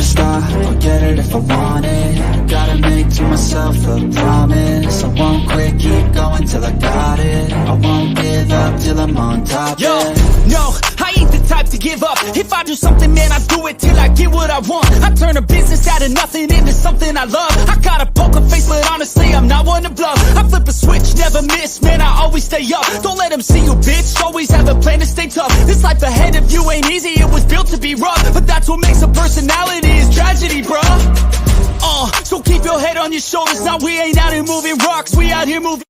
to start, I'll get it if I want it. Gotta make to myself a promise. I won't quit, keep going till I got it. I won't give up till I'm on top. Yo, no, I ain't the type to give up. If I do something, man, I do it till I get what I want. I turn a business out of nothing into something I love. I got a poker face, but honestly, I'm not one to bluff. I flip a switch, never miss, man, I always stay up. Don't let them see you, bitch, always have a plan to stay tough. This life ahead of you ain't easy, it was built to be rough. But that's what makes a personality, is tragedy, bruh. So keep your head on your shoulders. Now we ain't out here moving rocks, we out here moving.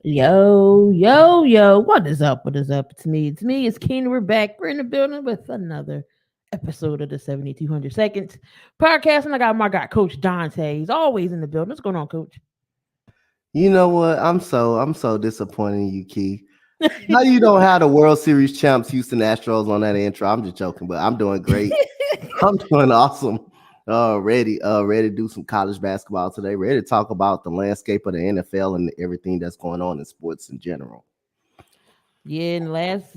Yo, what is up? It's me, it's Keen. We're back. We're in the building with another episode of the 7200 Seconds podcast. And I got my guy, Coach Donte. He's always in the building. What's going on, Coach? You know what? I'm so disappointed in you, Key. Now you don't have the World Series champs Houston Astros on that intro. I'm just joking, but I'm doing great. I'm doing awesome. Ready to do some college basketball today. Ready to talk about the landscape of the NFL and everything that's going on in sports in general. Yeah, and last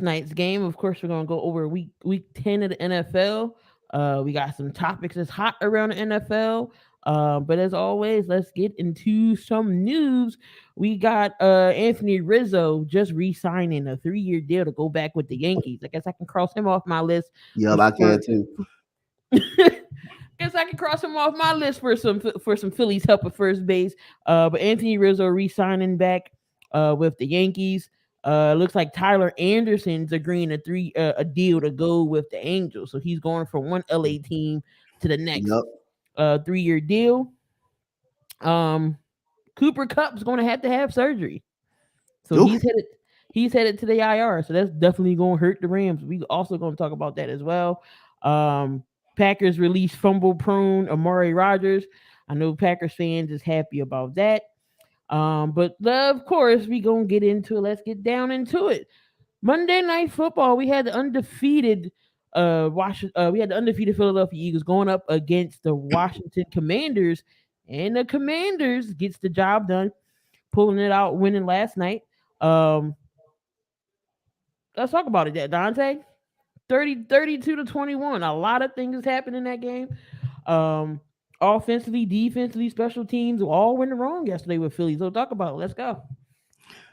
night's game. Of course, we're gonna go over week 10 of the NFL. We got some topics that's hot around the NFL. But as always, let's get into some news. We got Anthony Rizzo just re-signing a 3-year deal to go back with the Yankees. I guess I can cross him off my list. Yeah, I can too. Guess I can cross him off my list for some Phillies help at first base. But Anthony Rizzo re-signing back with the Yankees. Looks like Tyler Anderson's agreeing a deal to go with the Angels. So he's going from one LA team to the next. Yep. 3-year deal. Cooper Kupp's going to have surgery, so Oof. he's headed to the IR. So that's definitely going to hurt the Rams. We also going to talk about that as well. Packers released fumble prone Amari Rodgers. I know Packers fans is happy about that. But of course we gonna get into it. Let's get down into it. Monday Night Football. We had the undefeated. We had the undefeated Philadelphia Eagles going up against the Washington Commanders, and the Commanders gets the job done, pulling it out, winning last night. Let's talk about it, Donte. 32-21. A lot of things happened in that game. Offensively, defensively, special teams all went wrong yesterday with Philly. So talk about it. Let's go.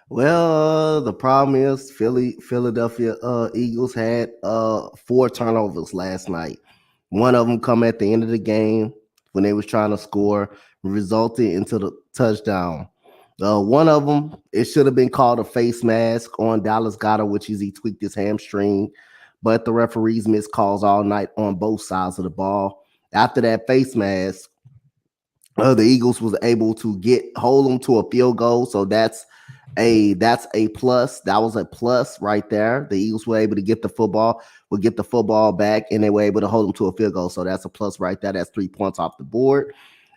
Well, the problem is Philadelphia Eagles had 4 turnovers last night. One of them come at the end of the game when they was trying to score, resulted into the touchdown. One of them, it should have been called a face mask on Dallas Goedert, which is he tweaked his hamstring, but the referees missed calls all night on both sides of the ball. After that face mask, the Eagles was able to hold them to a field goal, so that's a plus. That was a plus right there. The Eagles were able to get the football back, and they were able to hold them to a field goal. So that's a plus right there. That's 3 points off the board.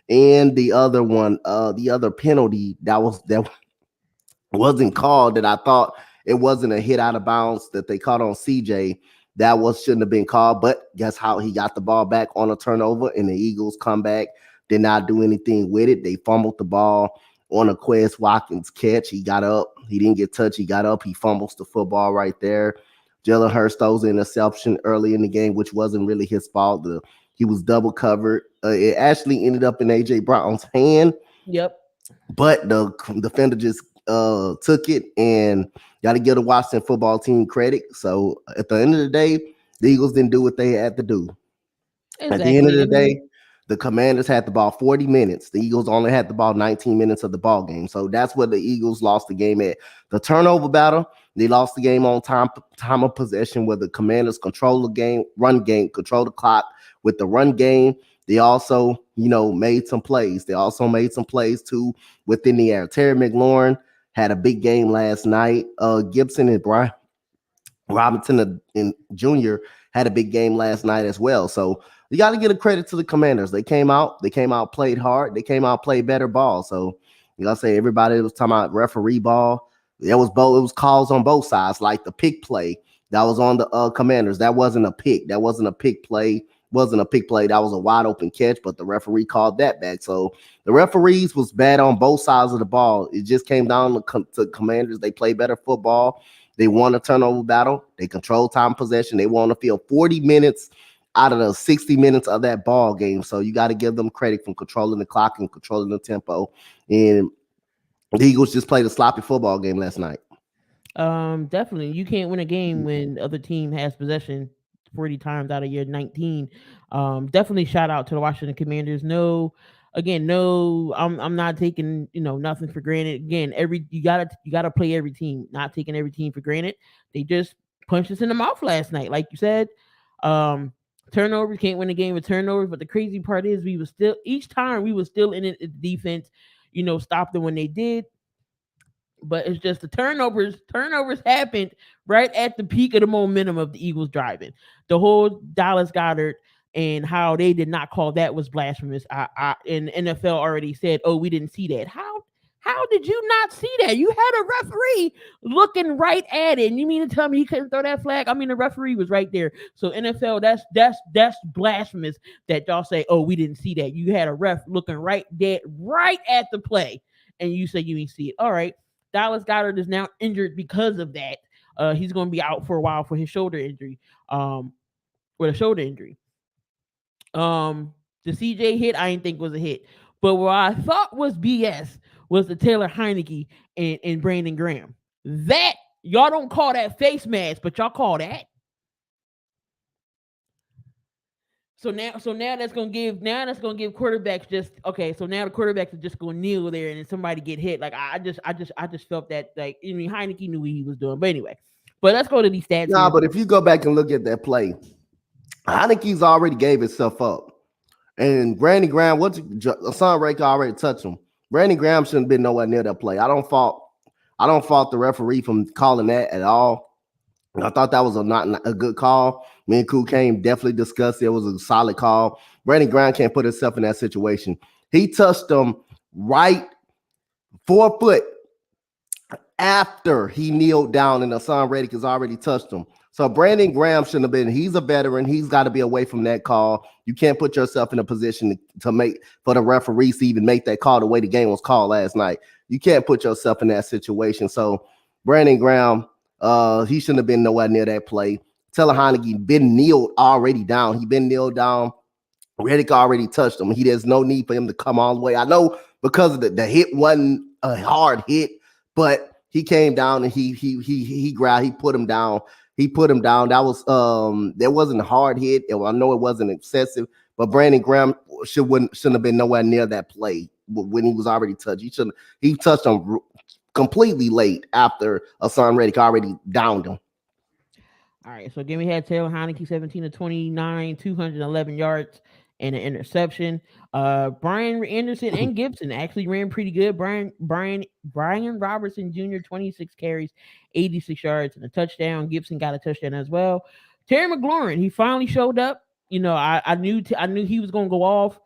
And the other one, the other penalty that wasn't called, that I thought it wasn't a hit out of bounds that they caught on CJ. That shouldn't have been called. But guess how? He got the ball back on a turnover, and the Eagles come back, did not do anything with it. They fumbled the ball on a Quez Watkins catch. He got up. He didn't get touched. He got up. He fumbles the football right there. Jalen Hurts throws an interception early in the game, which wasn't really his fault. He was double covered. It actually ended up in A.J. Brown's hand. Yep. But the defender just took it, and got to give the Washington football team credit. So at the end of the day, the Eagles didn't do what they had to do. Exactly. At the end of the day, the Commanders had the ball 40 minutes. The Eagles only had the ball 19 minutes of the ball game. So that's where the Eagles lost the game at. The turnover battle, they lost the game on time of possession, where the Commanders control the game, control the clock with the run game. They also, made some plays. They also made some plays too within the air. Terry McLaurin had a big game last night. Gibson and Brian Robinson and Jr. had a big game last night as well. So you got to give a credit to the Commanders. They came out, played hard. They came out, played better ball. So you got to say everybody was talking about referee ball. It was calls on both sides, like the pick play that was on the Commanders. That wasn't a pick. That wasn't a pick play. That was a wide open catch, but the referee called that back. So the referees was bad on both sides of the ball. It just came down to Commanders. They play better football. They won a turnover battle. They control time possession. They won the field 40 minutes out of the 60 minutes of that ball game. So you got to give them credit from controlling the clock and controlling the tempo. And the Eagles just played a sloppy football game last night. Definitely. You can't win a game when the other team has possession 40 times out of your 19. Definitely shout out to the Washington Commanders. No, again, no, I'm not taking, nothing for granted. Again, you gotta play every team, not taking every team for granted. They just punched us in the mouth last night, like you said. Um, Turnovers, can't win a game with turnovers, but the crazy part is we was still each time we was still in it, the defense, stopped them when they did, but it's just the turnovers. Turnovers happened right at the peak of the momentum of the Eagles driving. The whole Dallas Goddard and how they did not call that was blasphemous. And NFL already said, "Oh, we didn't see that." How did you not see that? You had a referee looking right at it, and you mean to tell me he couldn't throw that flag? I mean, the referee was right there. So NFL, that's blasphemous that y'all say, "Oh, we didn't see that." You had a ref looking right at the play, and you say you didn't see it. All right. Dallas Goddard is now injured because of that. He's going to be out for a while for his shoulder injury. With a shoulder injury. The CJ hit, I didn't think was a hit. But what I thought was BS was the Taylor Heineke and Brandon Graham. That, y'all don't call that face mask, but y'all call that. So now that's gonna give quarterbacks just okay. So now the quarterbacks are just gonna kneel there and then somebody get hit. Like I just felt that, like, I mean, Heineke knew what he was doing. But anyway, but let's go to these stats. Nah, but if you go back and look at that play, Heineke's already gave himself up. And Brandon Graham, Hassan Rake already touched him. Brandon Graham shouldn't have been nowhere near that play. I don't fault the referee from calling that at all. I thought that was not a good call. Me and Koo Kane definitely discussed it. It was a solid call. Brandon Graham can't put himself in that situation. He touched him right 4 foot after he kneeled down, and Hassan Reddick has already touched him. So Brandon Graham shouldn't have been. He's a veteran. He's got to be away from that call. You can't put yourself in a position to make for the referees to even make that call the way the game was called last night. You can't put yourself in that situation. So Brandon Graham, he shouldn't have been nowhere near that play. Taylor Heineke been kneeled already down. He been kneeled down. Reddick already touched him. There's no need for him to come all the way. I know because of the hit wasn't a hard hit, but he came down and he grabbed. He put him down. That was there wasn't a hard hit. I know it wasn't excessive, but Brandon Graham shouldn't have been nowhere near that play when he was already touched. He touched him completely late after Hassan Reddick already downed him. All right, so again, we had Taylor Heineke 17 to 29, 211 yards and an interception. Brian Anderson and Gibson actually ran pretty good. Brian Robertson Jr. 26 carries, 86 yards and a touchdown. Gibson got a touchdown as well. Terry McLaurin, he finally showed up. I knew he was going to go off.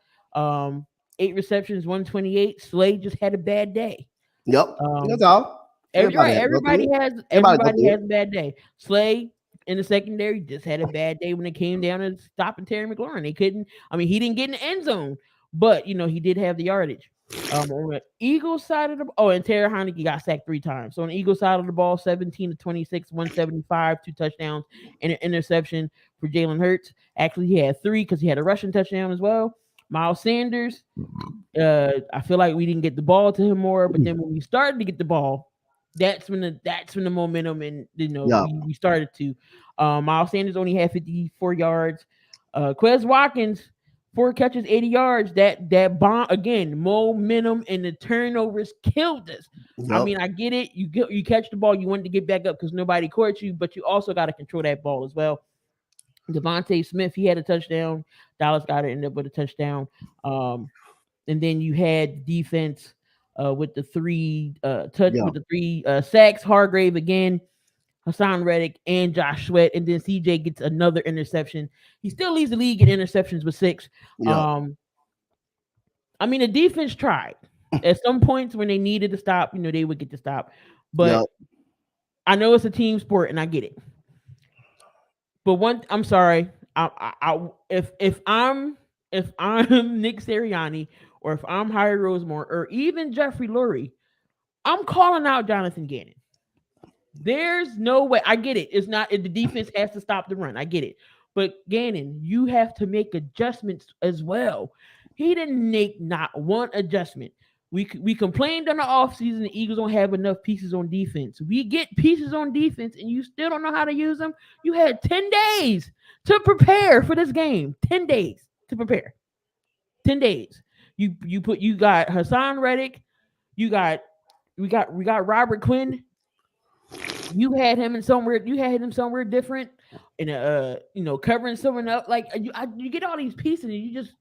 8 receptions, 128. Slade just had a bad day. Yep, that's all. Everybody has a bad day. Slade in the secondary just had a bad day when it came down to stopping Terry McLaurin. They couldn't. I mean, he didn't get in the end zone, but he did have the yardage. On the Eagles side of the and Terry Heineke got sacked 3 times. So on the Eagles side of the ball, 17 to 26, 175, 2 touchdowns and an interception for Jalen Hurts. Actually, he had 3 because he had a rushing touchdown as well. Miles Sanders, I feel like we didn't get the ball to him more, but then when we started to get the ball, that's when the momentum and we started to. Miles Sanders only had 54 yards. Quez Watkins, 4 catches, 80 yards. That bomb again, momentum and the turnovers killed us. Yep. I mean, I get it. You catch the ball, you want to get back up because nobody caught you, but you also got to control that ball as well. Devontae Smith, he had a touchdown. Dallas got it, ended up with a touchdown. And then you had defense with the 3 sacks. Hargrave again, Hassan Reddick, and Josh Sweat. And then CJ gets another interception. He still leads the league in interceptions with 6. Yeah. I mean, the defense tried. At some points when they needed to stop, they would get to stop. But I know it's a team sport, and I get it. But I'm sorry. If I'm Nick Sirianni, or if I'm Harry Rosemore, or even Jeffrey Lurie, I'm calling out Jonathan Gannon. There's no way. I get it. It's not the defense has to stop the run. I get it. But Gannon, you have to make adjustments as well. He didn't make not one adjustment. We complained on the offseason the Eagles don't have enough pieces on defense. We get pieces on defense and you still don't know how to use them. You had 10 days to prepare for this game. 10 days to prepare. 10 days. You got Hassan Reddick, you got we got Robert Quinn. You had him somewhere different, and covering someone up. Like you get all these pieces, and you just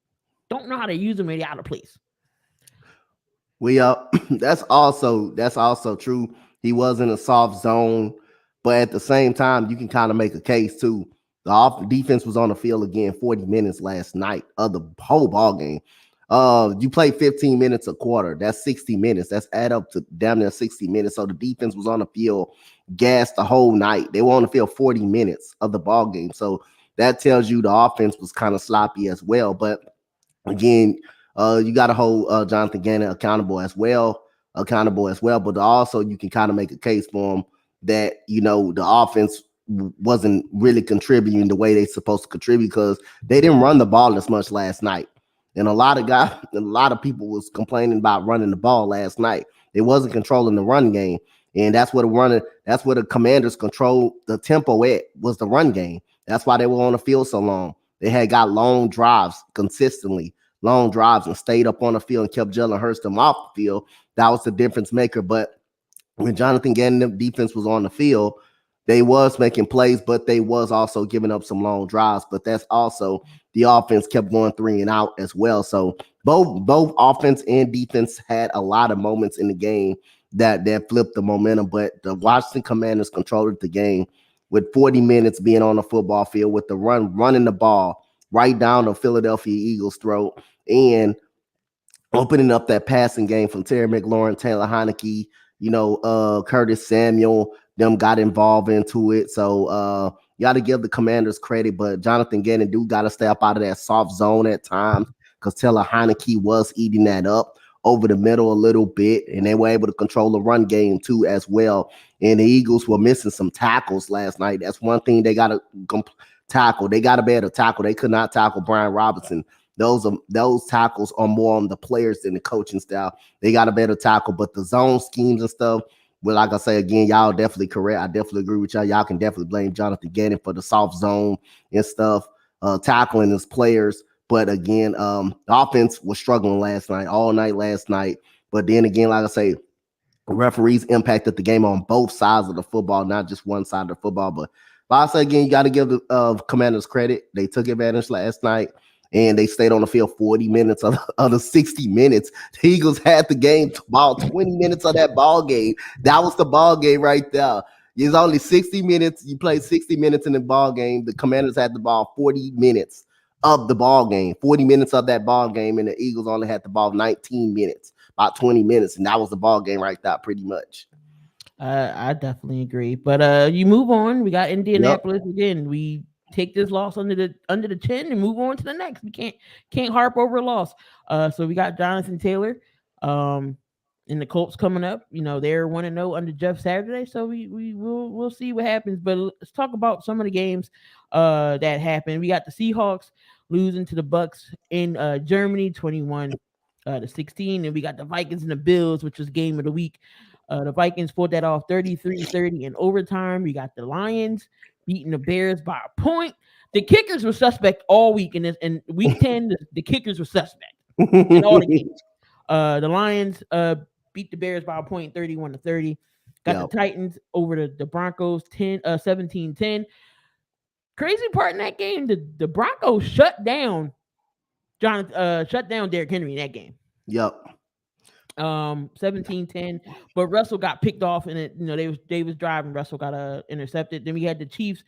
don't know how to use them, and out of place. We that's also true. He was in a soft zone, but at the same time, you can kind of make a case too. The defense was on the field again 40 minutes last night of the whole ball game. You play 15 minutes a quarter. That's 60 minutes. That's add up to damn near 60 minutes. So the defense was on the field, gassed the whole night. They were on the field 40 minutes of the ball game. So that tells you the offense was kind of sloppy as well. But again, you got to hold Jonathan Gannon accountable as well. But also, you can kind of make a case for him that the offense wasn't really contributing the way they supposed to contribute because they didn't run the ball as much last night. And a lot of people was complaining about running the ball last night. They wasn't controlling the run game, and that's where the Commanders controlled the tempo at was the run game. That's why they were on the field so long. They had got long drives consistently, long drives, and stayed up on the field and kept Jalen Hurts them off the field. That was the difference maker. But when Jonathan Gannon defense was on the field, they was making plays, but they was also giving up some long drives. But that's also the offense kept going 3 and out as well. So both offense and defense had a lot of moments in the game that flipped the momentum. But the Washington Commanders controlled the game with 40 minutes being on the football field with the running the ball right down the Philadelphia Eagles' throat and opening up that passing game from Terry McLaurin, Taylor Heineke, Curtis Samuel, them got involved into it. So you got to give the Commanders credit, but Jonathan Gannon do got to stay up out of that soft zone at times because Taylor Heineke was eating that up over the middle a little bit, and they were able to control the run game too as well. And the Eagles were missing some tackles last night. That's one thing they got to tackle. They got to be able to tackle. They could not tackle Brian Robinson. Those tackles are more on the players than the coaching style. They got a better tackle, but the zone schemes and stuff, well, like I say again, y'all definitely correct. I definitely agree with y'all. Y'all can definitely blame Jonathan Gannon for the soft zone and stuff, tackling his players. But again, the offense was struggling all night last night. But then again, like I say, referees impacted the game on both sides of the football, not just one side of the football. But like I say again, you got to give the Commanders credit. They took advantage last night. And they stayed on the field 40 minutes of the 60 minutes. The Eagles had the game about 20 minutes of that ball game. That was the ball game right there. It's only 60 minutes. You played 60 minutes in the ball game. The Commanders had the ball 40 minutes of the ball game, 40 minutes of that ball game, and the Eagles only had the ball 19 minutes, about 20 minutes, and that was the ball game right there pretty much. I definitely agree. But you move on. We got Indianapolis again. We take this loss under the chin and move on to the next. We can't harp over a loss. So we got Jonathan Taylor, and the Colts coming up. They're 1-0 under Jeff Saturday. So we'll see what happens. But let's talk about some of the games that happened. We got the Seahawks losing to the Bucks in Germany, 21-16, and we got the Vikings and the Bills, which was game of the week. The Vikings pulled that off 33-30 in overtime. We got the Lions beating the Bears by a point. The kickers were suspect all week. In week 10, the kickers were suspect in all the games. The Lions beat the Bears by a point, 31-30. Got the Titans over the Broncos 17-10. Crazy part in that game, the Broncos shut down Derrick Henry in that game. Yep. 17-10, but Russell got picked off, and they was driving. Russell got intercepted. Then we had the Chiefs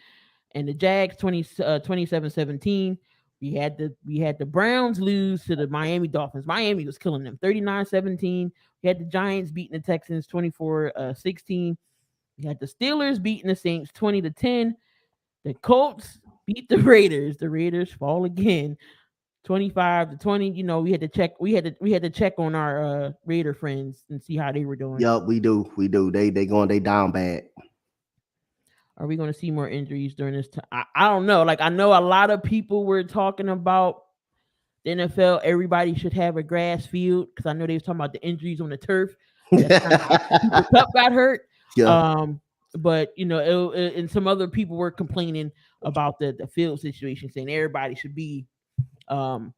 and the Jags 27-17. We had the Browns lose to the Miami Dolphins. Miami was killing them 39-17. We had the Giants beating the Texans 24-16. We had the Steelers beating the Saints 20-10. The Colts beat the Raiders. The Raiders fall again 25-20. We had to check on our Raider friends and see how they were doing. Yep, we do. They down bad. Are we going to see more injuries during this time? I don't know. Like, I know a lot of people were talking about the NFL. Everybody should have a grass field because I know they was talking about the injuries on the turf. That's kind of how Cooper Cup got hurt. Yeah. But and some other people were complaining about the field situation, saying everybody should be, um,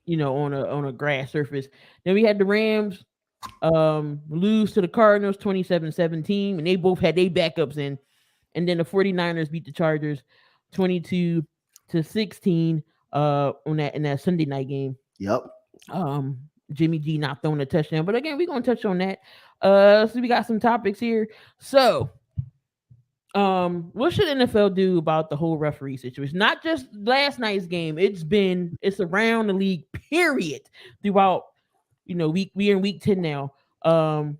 on a grass surface. Then we had the Rams lose to the Cardinals 27-17, and they both had their backups in. And then the 49ers beat the Chargers 22-16 on that in that Sunday night game. Yep. Jimmy G not throwing a touchdown. But again, we're gonna touch on that. So we got some topics here. So what should NFL do about the whole referee situation? Not just last night's game. It's around the league, period, throughout, we are in week 10 now. The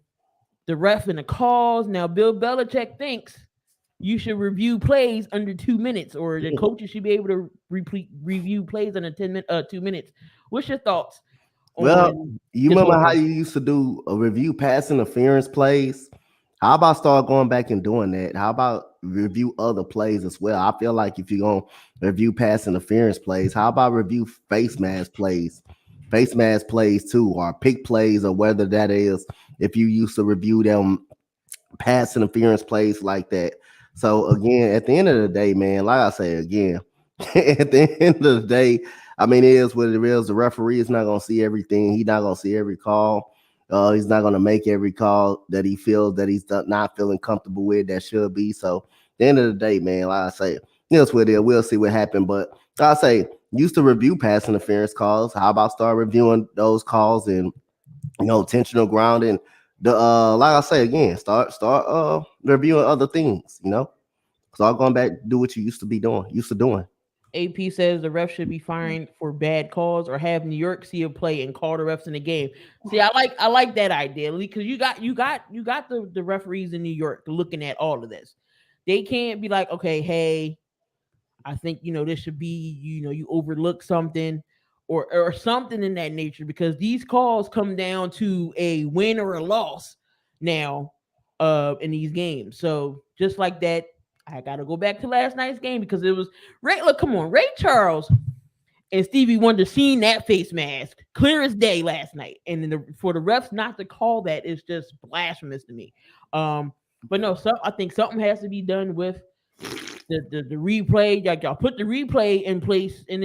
ref and the calls. Now Bill Belichick thinks you should review plays under 2 minutes, or the coaches should be able to review plays under 2 minutes. What's your thoughts? Well, you remember how you used to do a review pass interference plays? How about start going back and doing that? How about review other plays as well? I feel like if you're going to review pass interference plays, how about review face mask plays too, or pick plays, or whether that is if you used to review them pass interference plays like that. So again, at the end of the day, man, like I say again, at the end of the day, I mean, it is what it is. The referee is not going to see everything. He's not going to see every call. He's not going to make every call that he feels that he's not feeling comfortable with that should be. So at the end of the day, man, like I say, that's what it is. We'll see what happens. But like I say, used to review pass interference calls. How about start reviewing those calls and, intentional grounding? Like I say again, start reviewing other things, start going back, do what you used to doing. AP says the ref should be fined for bad calls, or have New York see a play and call the refs in the game. See, I like that idea, because you got the referees in New York looking at all of this. They can't be like, okay, hey, I think this should be, you overlook something or something in that nature, because these calls come down to a win or a loss now in these games. So just like that, I gotta go back to last night's game, because it was Ray. Look, come on, Ray Charles and Stevie Wonder seen that face mask clear as day last night, and then for the refs not to call that is just blasphemous to me. But no, I think something has to be done with the replay. Y'all put the replay in place, and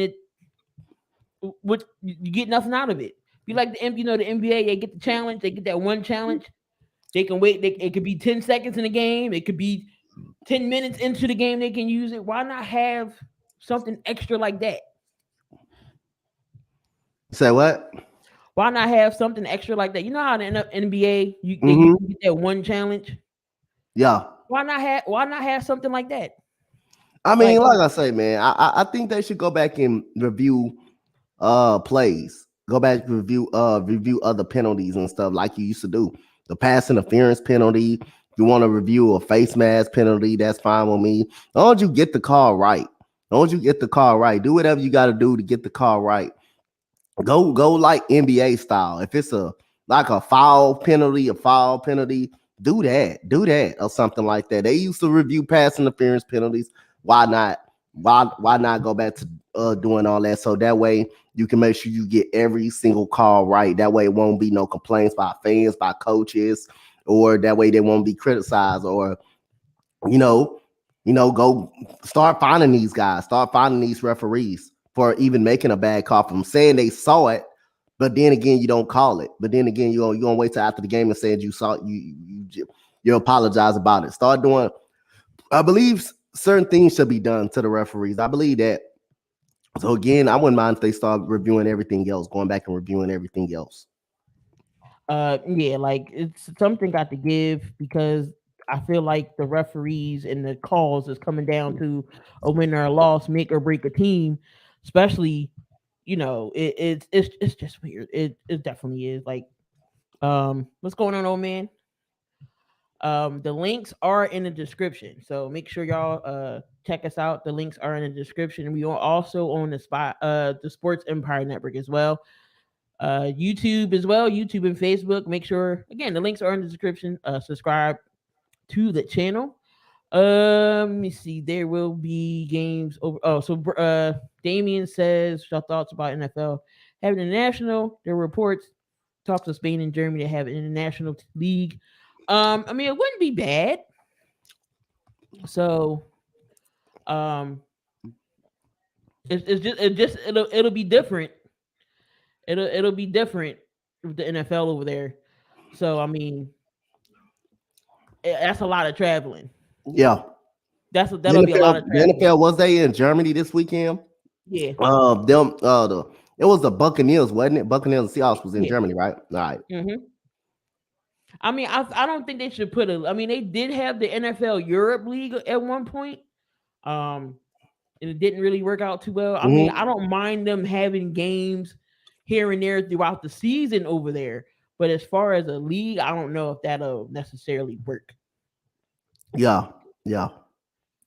you get nothing out of it. Be like the NBA, they get the challenge, they get that one challenge. They can wait. It could be 10 seconds in the game. It could be 10 minutes into the game. They can use it. Why not have something extra like that? Say what? Why not have something extra like that? You know how in the NBA you get that one challenge. Yeah. Why not have something like that? I mean, like I say, man, I think they should go back and review plays. Go back and review other penalties and stuff like you used to do. The pass interference penalty. If you want to review a face mask penalty, that's fine with me. As long as you get the call right. Do whatever you got to do to get the call right. Go like NBA style. If it's a foul penalty, do that or something like that. They used to review pass interference penalties. Why not? Why not go back to doing all that? So that way you can make sure you get every single call right. That way it won't be no complaints by fans, by coaches, or that way they won't be criticized, or go start finding these guys, start finding these referees for even making a bad call, from saying they saw it, but then again you don't call it. But then again you gonna wait till after the game and say you saw it, you apologize about it. Start doing. I believe certain things should be done to the referees. I believe that. So again, I wouldn't mind if they start reviewing everything else, going back and reviewing everything else. Yeah, like it's something got to give, because I feel like the referees and the calls is coming down to a win or a loss, make or break a team. Especially, it's just weird. It definitely is. Like, what's going on, old man? The links are in the description, so make sure y'all check us out. The links are in the description. We are also on the Sports Empire Network as well. YouTube as well, YouTube and Facebook. Make sure, again, the links are in the description. Subscribe to the channel. Let me see. There will be games over. Oh, so Damien says, "Your thoughts about NFL having a national?" There are reports talks of Spain and Germany to have an international league. I mean, it wouldn't be bad. So, um, it'll be different. It'll be different with the NFL over there. So, I mean, that's a lot of traveling. Yeah. That'll be a lot of The traveling. NFL was they in Germany this weekend? Yeah, Them it was the Buccaneers, wasn't it? Buccaneers and Seahawks was in yeah. Germany, right? All right. Hmm. I mean, I don't think they should put a. I mean, they did have the NFL Europe League at one point, um, and it didn't really work out too well. I mean, Hmm. I don't mind them having games here and there throughout the season over there, but as far as a league, I don't know if that'll necessarily work. Yeah, yeah.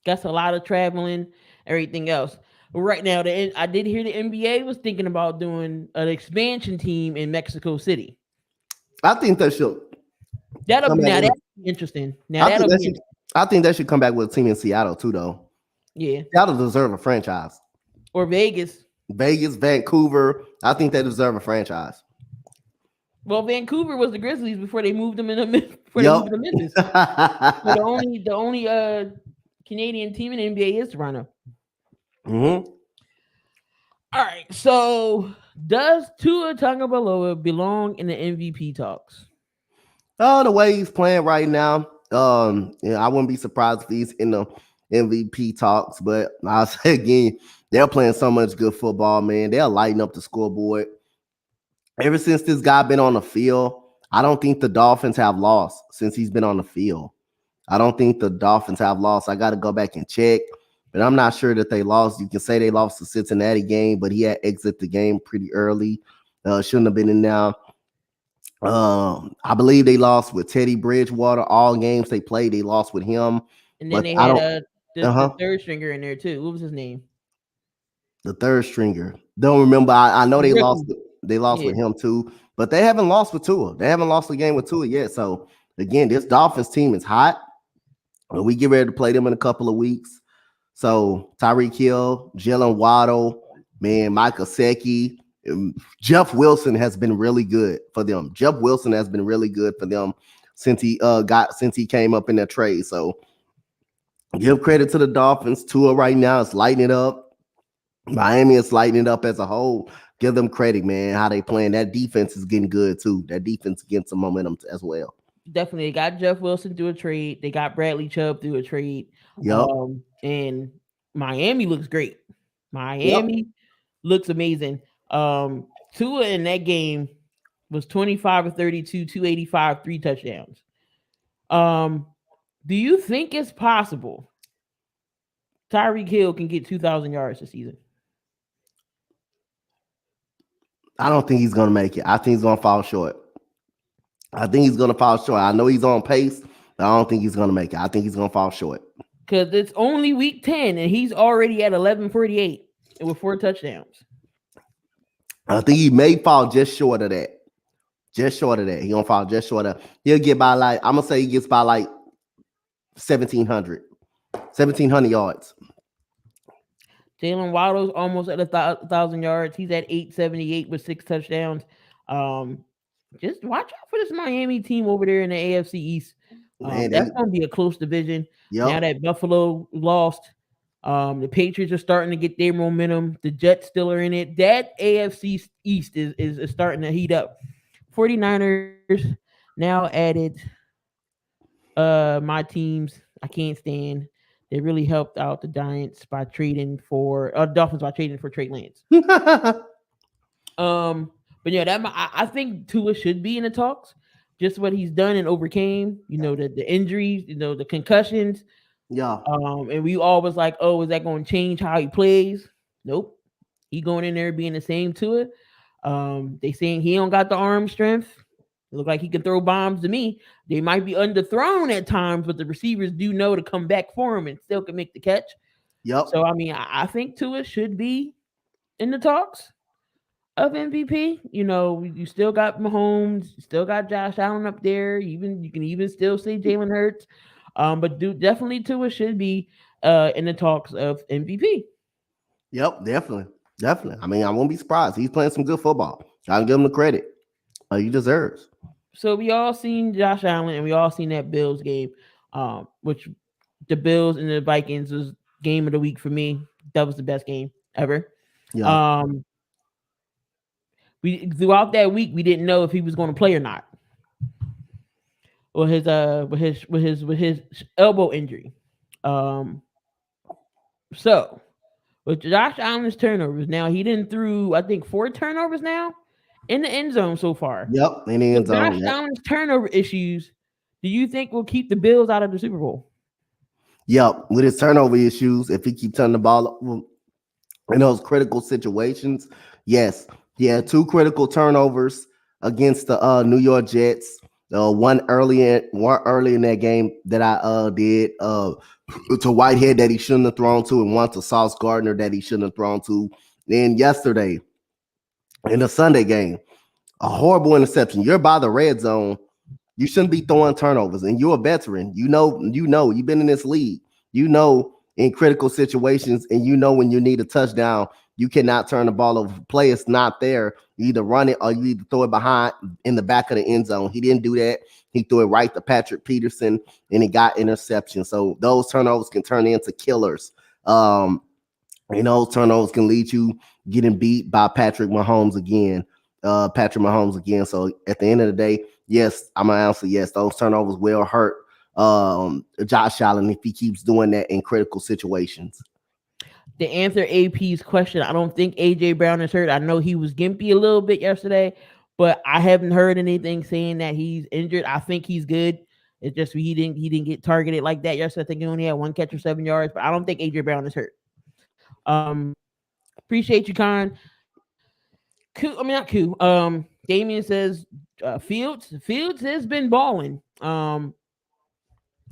That's a lot of traveling, everything else. But right now, I did hear the NBA was thinking about doing an expansion team in Mexico City. I think they should That'll come be back now with. that'll be interesting. Now I think that'll they be should. I think they should come back with a team in Seattle too, though. yeah, Seattle deserve a franchise. or Vegas. Vegas, Vancouver. I think they deserve a franchise. Well, Vancouver was the Grizzlies before they moved them before they Yep. moved to Memphis. So the only Canadian team in the NBA is Toronto. Hmm. All right. So does Tua Tagovailoa belong in the MVP talks? Oh, the way he's playing right now, I wouldn't be surprised if he's in the MVP talks. But I'll say again, they're playing so much good football, man. They're lighting up the scoreboard. Ever since this guy been on the field, I don't think the Dolphins have lost since he's been on the field. I don't think the Dolphins have lost. I got to go back and check, but I'm not sure that they lost. You can say they lost the Cincinnati game, but he had exit the game pretty early. Shouldn't have been in now. I believe they lost with Teddy Bridgewater. All games they played, they lost with him. And then But they I had don't. the, Uh the huh. third stringer in there too. What was his name? The third stringer. Don't remember. I know they lost. Rookie. They lost Yeah. with him too, but they haven't lost with Tua. They haven't lost the game with Tua yet. So again, this Dolphins team is hot. We get ready to play them in a couple of weeks. So Tyreek Hill, Jalen Waddle, man, Mike Gesicki, Jeff Wilson has been really good for them. Jeff Wilson has been really good for them since he came up in that trade. So give credit to the Dolphins. Tua right now is lighting it up. Miami is lighting it up as a whole. Give them credit, man. How they playing. That defense is getting good too. That defense getting some momentum as well. Definitely, they got Jeff Wilson through a trade. They got Bradley Chubb through a trade. Yep. And Miami looks great. Yep. Miami looks amazing. Tua in that game was 25 or 32, 285, 3 touchdowns. Um, do you think it's possible Tyreek Hill can get 2,000 yards this season? I don't think he's gonna make it. I think he's gonna fall short. I think he's gonna fall short. I know he's on pace, but I don't think he's gonna make it. I think he's gonna fall short. Because it's only week 10 and he's already at 1148 with 4 touchdowns. I think he may fall just short of that. Just short of that. He gonna fall just short of. He'll get by like I'm gonna say he gets by like 1,700 yards. Jalen Waddle's almost at 1,000 yards. He's at 878 with 6 touchdowns. Um, just watch out for this Miami team over there in the AFC East. Man, That's going to be a close division. Now yep. that Buffalo lost, the Patriots are starting to get their momentum. The Jets still are in it. That AFC East is starting to heat up. 49ers now added my teams I can't stand. They really helped out the Giants by trading for Dolphins by trading for Trey Lance. But yeah, I think Tua should be in the talks. Just what he's done and overcame, the injuries, the concussions. Yeah. And we always like, oh, is that going to change how he plays? Nope. He going in there being the same Tua. They saying he don't got the arm strength. It look like he can throw bombs to me. They might be underthrown at times, but the receivers do know to come back for him and still can make the catch. Yep. So I mean, I think Tua should be in the talks of MVP. You still got Mahomes, you still got Josh Allen up there. You can even still say Jalen Hurts. But definitely Tua should be in the talks of MVP. Yep, definitely. Definitely. I mean, I won't be surprised. He's playing some good football. I'll give him the credit. He deserves. So we all seen Josh Allen and we all seen that Bills game, which the Bills and the Vikings was game of the week for me. That was the best game ever. Yeah. Um, we throughout that week we didn't know if he was going to play or not, or his elbow injury. Um, so with Josh Allen's turnovers, now he didn't threw I think 4 turnovers now in the end zone so far. Yep. In the end With Josh zone. Yep. Allen's turnover issues, do you think will keep the Bills out of the Super Bowl? Yep. With his turnover issues, if he keep turning the ball in those critical situations, yes. He had 2 critical turnovers against the New York Jets. One early in that game that I did to Whitehead that he shouldn't have thrown to, and one to Sauce Gardner that he shouldn't have thrown to. Then yesterday in the Sunday game, a horrible interception. You're by the red zone. You shouldn't be throwing turnovers, and you're a veteran. You've been in this league. You know in critical situations, and you know when you need a touchdown, you cannot turn the ball over. If play is not there. You either run it or you either throw it behind in the back of the end zone. He didn't do that. He threw it right to Patrick Peterson, and he got interception. So those turnovers can turn into killers. Those turnovers can lead you getting beat by Patrick Mahomes again. So at the end of the day, yes, I'm gonna answer yes. Those turnovers will hurt Josh Allen if he keeps doing that in critical situations. To answer AP's question, I don't think AJ Brown is hurt. I know he was gimpy a little bit yesterday, but I haven't heard anything saying that he's injured. I think he's good. It's just he didn't get targeted like that yesterday. I think he only had 1 catch for 7 yards, but I don't think AJ Brown is hurt. Appreciate you, Con. Not Q. Damien says Fields has been balling.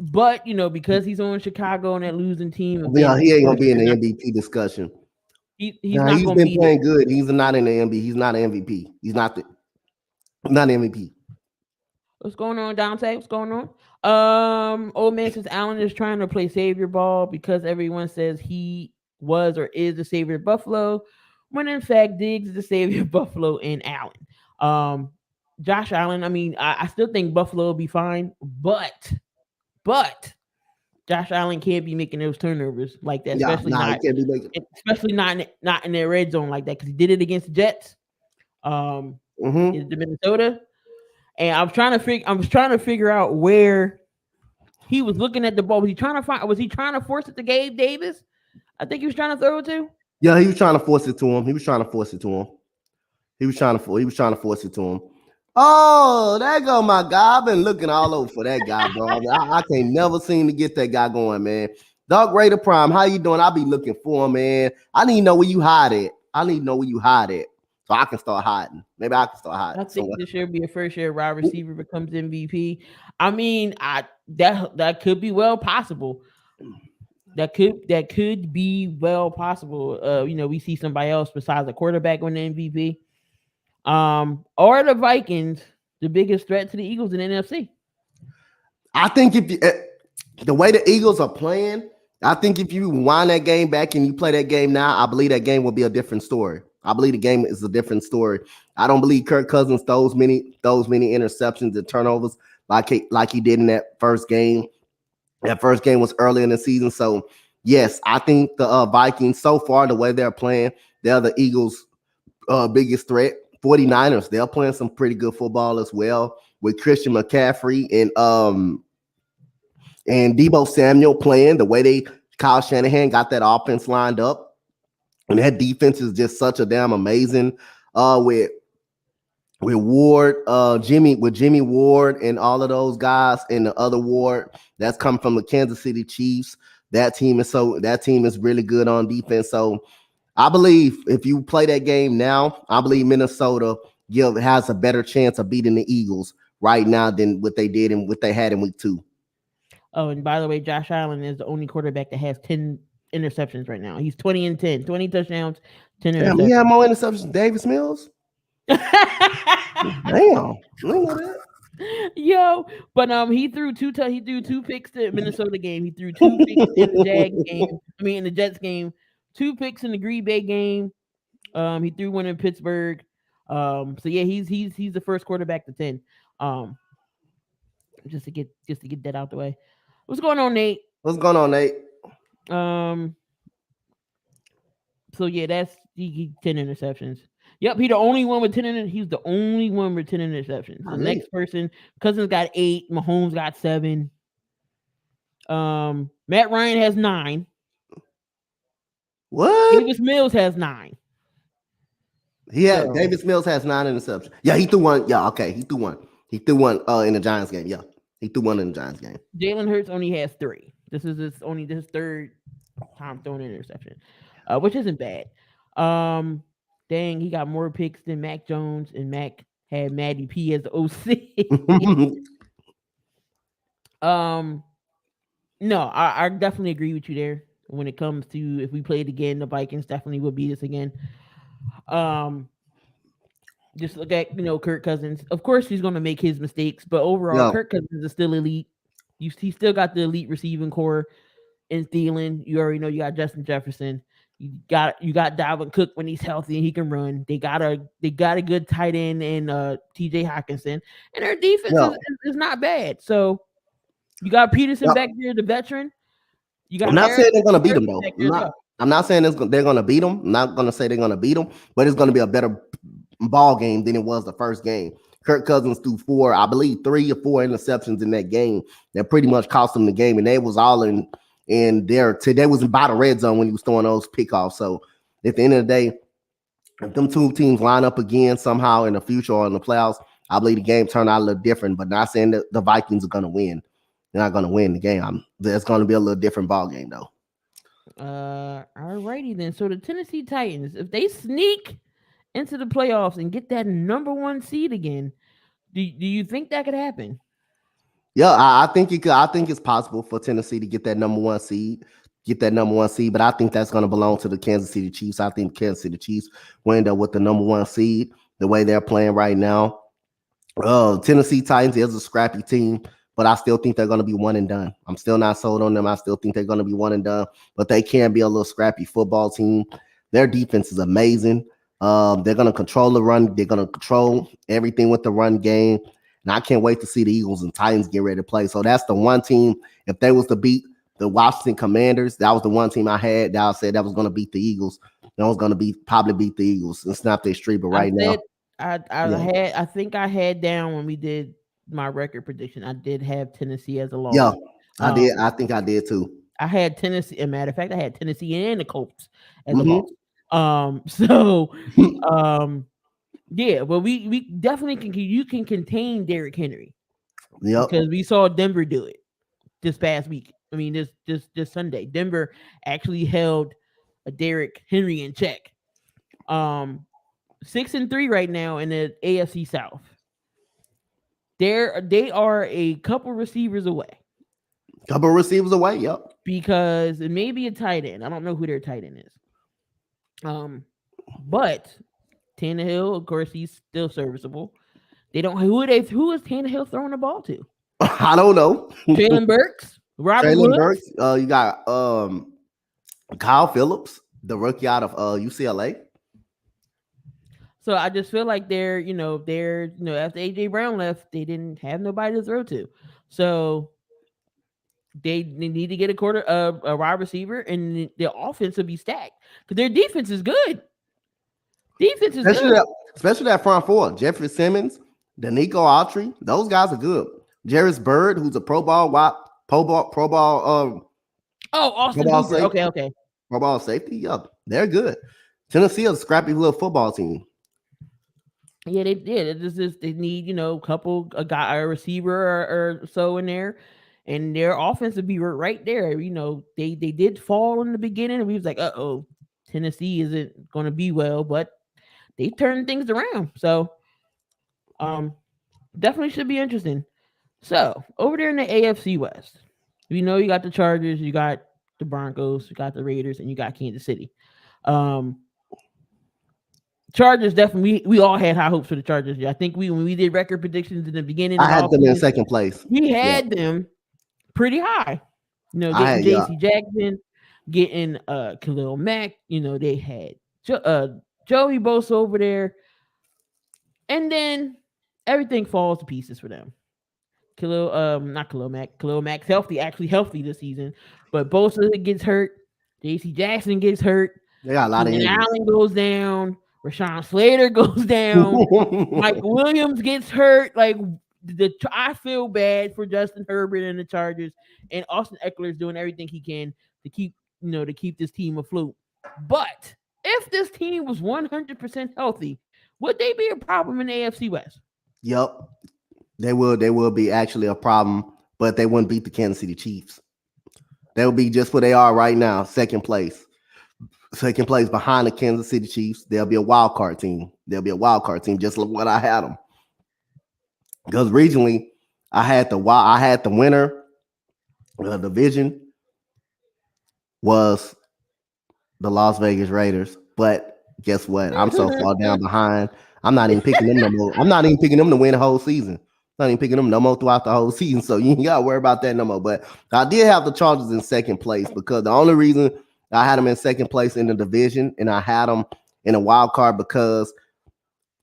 But because he's on Chicago and that losing team, Yeah, he ain't gonna be in the MVP discussion. He's not gonna be playing good. He's not in the MVP. He's not an MVP. He's not MVP. What's going on, Donte? What's going on? Old man says Allen is trying to play savior ball because everyone says he was or is the savior of Buffalo, when in fact Diggs is the savior of Buffalo and Allen. Josh Allen, I mean, I still think Buffalo will be fine, but Josh Allen can't be making those turnovers like that, especially not in their red zone like that, because he did it against the Jets, in Minnesota, and I was trying to figure out where he was looking at the ball. Was he trying to force it to Gabe Davis? I think he was trying to throw it to. Yeah, he was trying to force it to him. He was trying to force it to him. Oh, there go my guy. I've been looking all over for that guy, bro. I can't never seem to get that guy going, man. Doug Raider Prime, how you doing? I'll be looking for him, man. I need to know where you hide at. So I can start hiding. Maybe I can start hiding. I think this year be a first year wide receiver becomes MVP. I mean, that could be well possible. That could be well possible. We see somebody else besides the quarterback on the MVP. Or the Vikings, the biggest threat to the Eagles in the NFC? I think the way the Eagles are playing, I think if you wind that game back and you play that game now, I believe that game will be a different story. I believe the game is a different story. I don't believe Kirk Cousins throws many interceptions and turnovers like he did in that first game. That first game was early in the season. So, yes, I think the Vikings, so far, the way they're playing, they're the Eagles' biggest threat. 49ers, they're playing some pretty good football as well, with Christian McCaffrey and Deebo Samuel playing the way Kyle Shanahan got that offense lined up. And that defense is just such a damn amazing with Ward, Jimmy Ward and all of those guys, and the other Ward that's coming from the Kansas City Chiefs. That team is really good on defense. So I believe if you play that game now, I believe Minnesota has a better chance of beating the Eagles right now than what they did and what they had in week 2. Oh, and by the way, Josh Allen is the only quarterback that has 10 interceptions right now. He's 20-10, 20 touchdowns, 10 interceptions. Damn, he had more interceptions than Davis Mills? Damn. I didn't know that. Yo, but he threw he threw two picks to Minnesota game. He threw two picks in the Jags game. I mean, in the Jets game. Two picks in the Green Bay game. He threw one in Pittsburgh. So yeah, he's the first quarterback to 10. Um, just to get that out the way. What's going on, Nate? What's going on, Nate? Um, so yeah, that's he 10 interceptions. Yep, he the only one with 10 he's the only one with 10 interceptions. The next person, Cousins got 8, Mahomes got 7. Matt Ryan has 9. What? Davis Mills has 9. Davis Mills has 9 interceptions. Yeah, he threw one. Yeah, okay, he threw one. He threw one in the Giants game. Yeah, he threw one in the Giants game. Jalen Hurts only has 3. This is his third time throwing an interception, which isn't bad. Dang, he got more picks than Mac Jones, and Mac had Matty P as the OC. No, I definitely agree with you there. When it comes to if we played again, the Vikings definitely will beat us again. Just look at Kirk Cousins. Of course, he's going to make his mistakes, but overall, Kirk Cousins is still elite. He still got the elite receiving core in Thielen. You already know you got Justin Jefferson. You got Dalvin Cook when he's healthy and he can run. They got a good tight end in T.J. Hawkinson, and their defense is not bad. So you got Peterson back there, the veteran. I'm not saying they're gonna beat them though. I'm not saying they're gonna beat them. I'm not gonna say they're gonna beat them, but it's gonna be a better ball game than it was the first game. Kirk Cousins threw 3 or 4 interceptions in that game that pretty much cost them the game, and they was all in there. They was by the red zone when he was throwing those pickoffs. So at the end of the day, if them two teams line up again somehow in the future or in the playoffs, I believe the game turned out a little different. But not saying that the Vikings are gonna win. They're not going to win the game. There's going to be a little different ball game, though. All righty then. So the Tennessee Titans, if they sneak into the playoffs and get that number 1 seed again, do you think that could happen? Yeah, I think it could. I think it's possible for Tennessee to get that number 1 seed. But I think that's going to belong to the Kansas City Chiefs. I think Kansas City Chiefs will end up with the number 1 seed the way they're playing right now. Tennessee Titans is a scrappy team, but I still think they're going to be one and done. I'm still not sold on them. I still think they're going to be one and done, but they can be a little scrappy football team. Their defense is amazing. They're going to control the run. They're going to control everything with the run game. And I can't wait to see the Eagles and Titans get ready to play. So that's the one team, if they was to beat the Washington Commanders, that was the one team I had that I said that was going to beat the Eagles. That was going to probably beat the Eagles and snap their streak. But right now, I think I had down when we did my record prediction. I did have Tennessee as a loss. Yeah, I did. I think I did too. I had Tennessee. As a matter of fact, I had Tennessee and the Colts as a loss. Yeah, well, we definitely can. You can contain Derrick Henry. Yeah, because we saw Denver do it this past week. I mean, this Sunday, Denver actually held a Derrick Henry in check. 6-3 right now in the AFC South. They are a couple receivers away. Yep. Because it may be a tight end. I don't know who their tight end is. But Tannehill, of course, he's still serviceable. They don't who is Tannehill throwing the ball to? I don't know. Jalen Burks, Jalen Burks. You got Kyle Phillips, the rookie out of UCLA. So I just feel like they're after AJ Brown left, they didn't have nobody to throw to. So they need to get a wide receiver, and the offense will be stacked because their defense is good. Especially that front four: Jeffrey Simmons, Danico Autry. Those guys are good. Jarvis Bird, who's a Pro Bowl. Austin Hooper. Okay. Pro Bowl safety. Yeah, they're good. Tennessee is a scrappy little football team. Yeah, they did. They need a receiver or so in there, and their offense would be right there. They did fall in the beginning, and we was like, Tennessee isn't going to be well, but they turned things around. So, definitely should be interesting. So over there in the AFC West, you got the Chargers, you got the Broncos, you got the Raiders, and you got Kansas City. Chargers definitely. We all had high hopes for the Chargers. Yeah, I think when we did record predictions in the beginning I of the had them in offseason, second place. we Yeah, had them pretty high. You know, I getting had yeah. J.C. Jackson, getting Khalil Mack. You know, they had Joey Bosa over there, and then everything falls to pieces for them. Not Khalil Mack. Khalil Mack's actually healthy this season, but Bosa gets hurt. J.C. Jackson gets hurt. They got a lot of Keenan injuries. Allen goes down. Rashawn Slater goes down. Mike Williams gets hurt. Like I feel bad for Justin Herbert and the Chargers, and Austin Eckler is doing everything he can to keep this team afloat. But if this team was 100% healthy, would they be a problem in the AFC West? Yep, they will be actually a problem, but they wouldn't beat the Kansas City Chiefs. They will be just where they are right now, second place behind the Kansas City Chiefs. They'll be a wild card team. Just like what I had them. Because regionally, I had the winner of the division was the Las Vegas Raiders. But guess what? I'm so far down behind. I'm not even picking them no more. I'm not even picking them to win the whole season. Not even picking them no more throughout the whole season. So you ain't got to worry about that no more. But I did have the Chargers in second place because the only reason I had them in second place in the division and I had them in a wild card because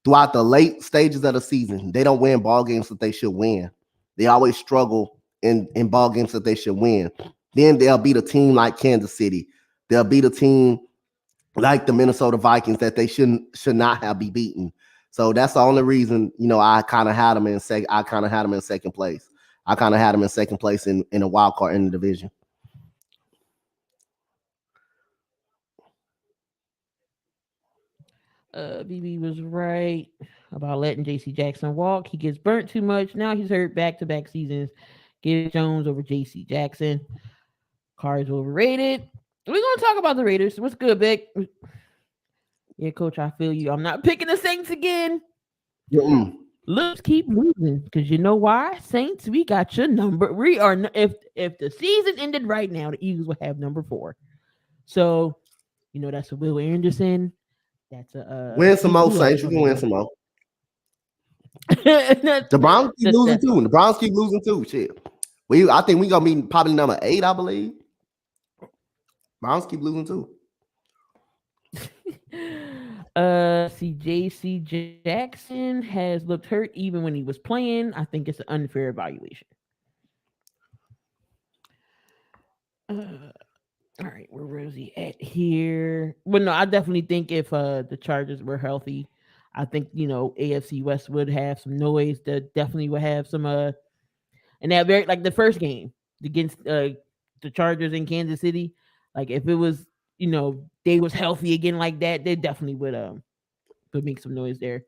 throughout the late stages of the season, they don't win ball games that they should win. They always struggle in ball games that they should win. Then they'll beat a team like Kansas City. They'll beat a team like the Minnesota Vikings that they should not have be beaten. So that's the only reason, I kind of had them in second. I kind of had them in second place. I kind of had them in second place in a wild card in the division. BB was right about letting J.C. Jackson walk. He gets burnt too much. Now he's hurt back-to-back seasons. Give Jones over J.C. Jackson. Carr's overrated. We're going to talk about the Raiders. What's good, Vic? Yeah, Coach, I feel you. I'm not picking the Saints again. Let's keep moving because you know why? Saints, we got your number. We are if the season ended right now, the Eagles would have number 4. So, that's a Will Anderson. That's a win some more, Saints. You can win some more. The Browns keep losing too. The Browns keep losing too. Shit. I think we gonna be probably number 8, I believe. Browns keep losing too. J.C. Jackson has looked hurt even when he was playing. I think it's an unfair evaluation. All right, where was he at here? Well, no, I definitely think if the Chargers were healthy, I think AFC West would have some noise. That definitely would have some and that very like the first game against the Chargers in Kansas City. Like if it was they was healthy again like that, they definitely would make some noise there.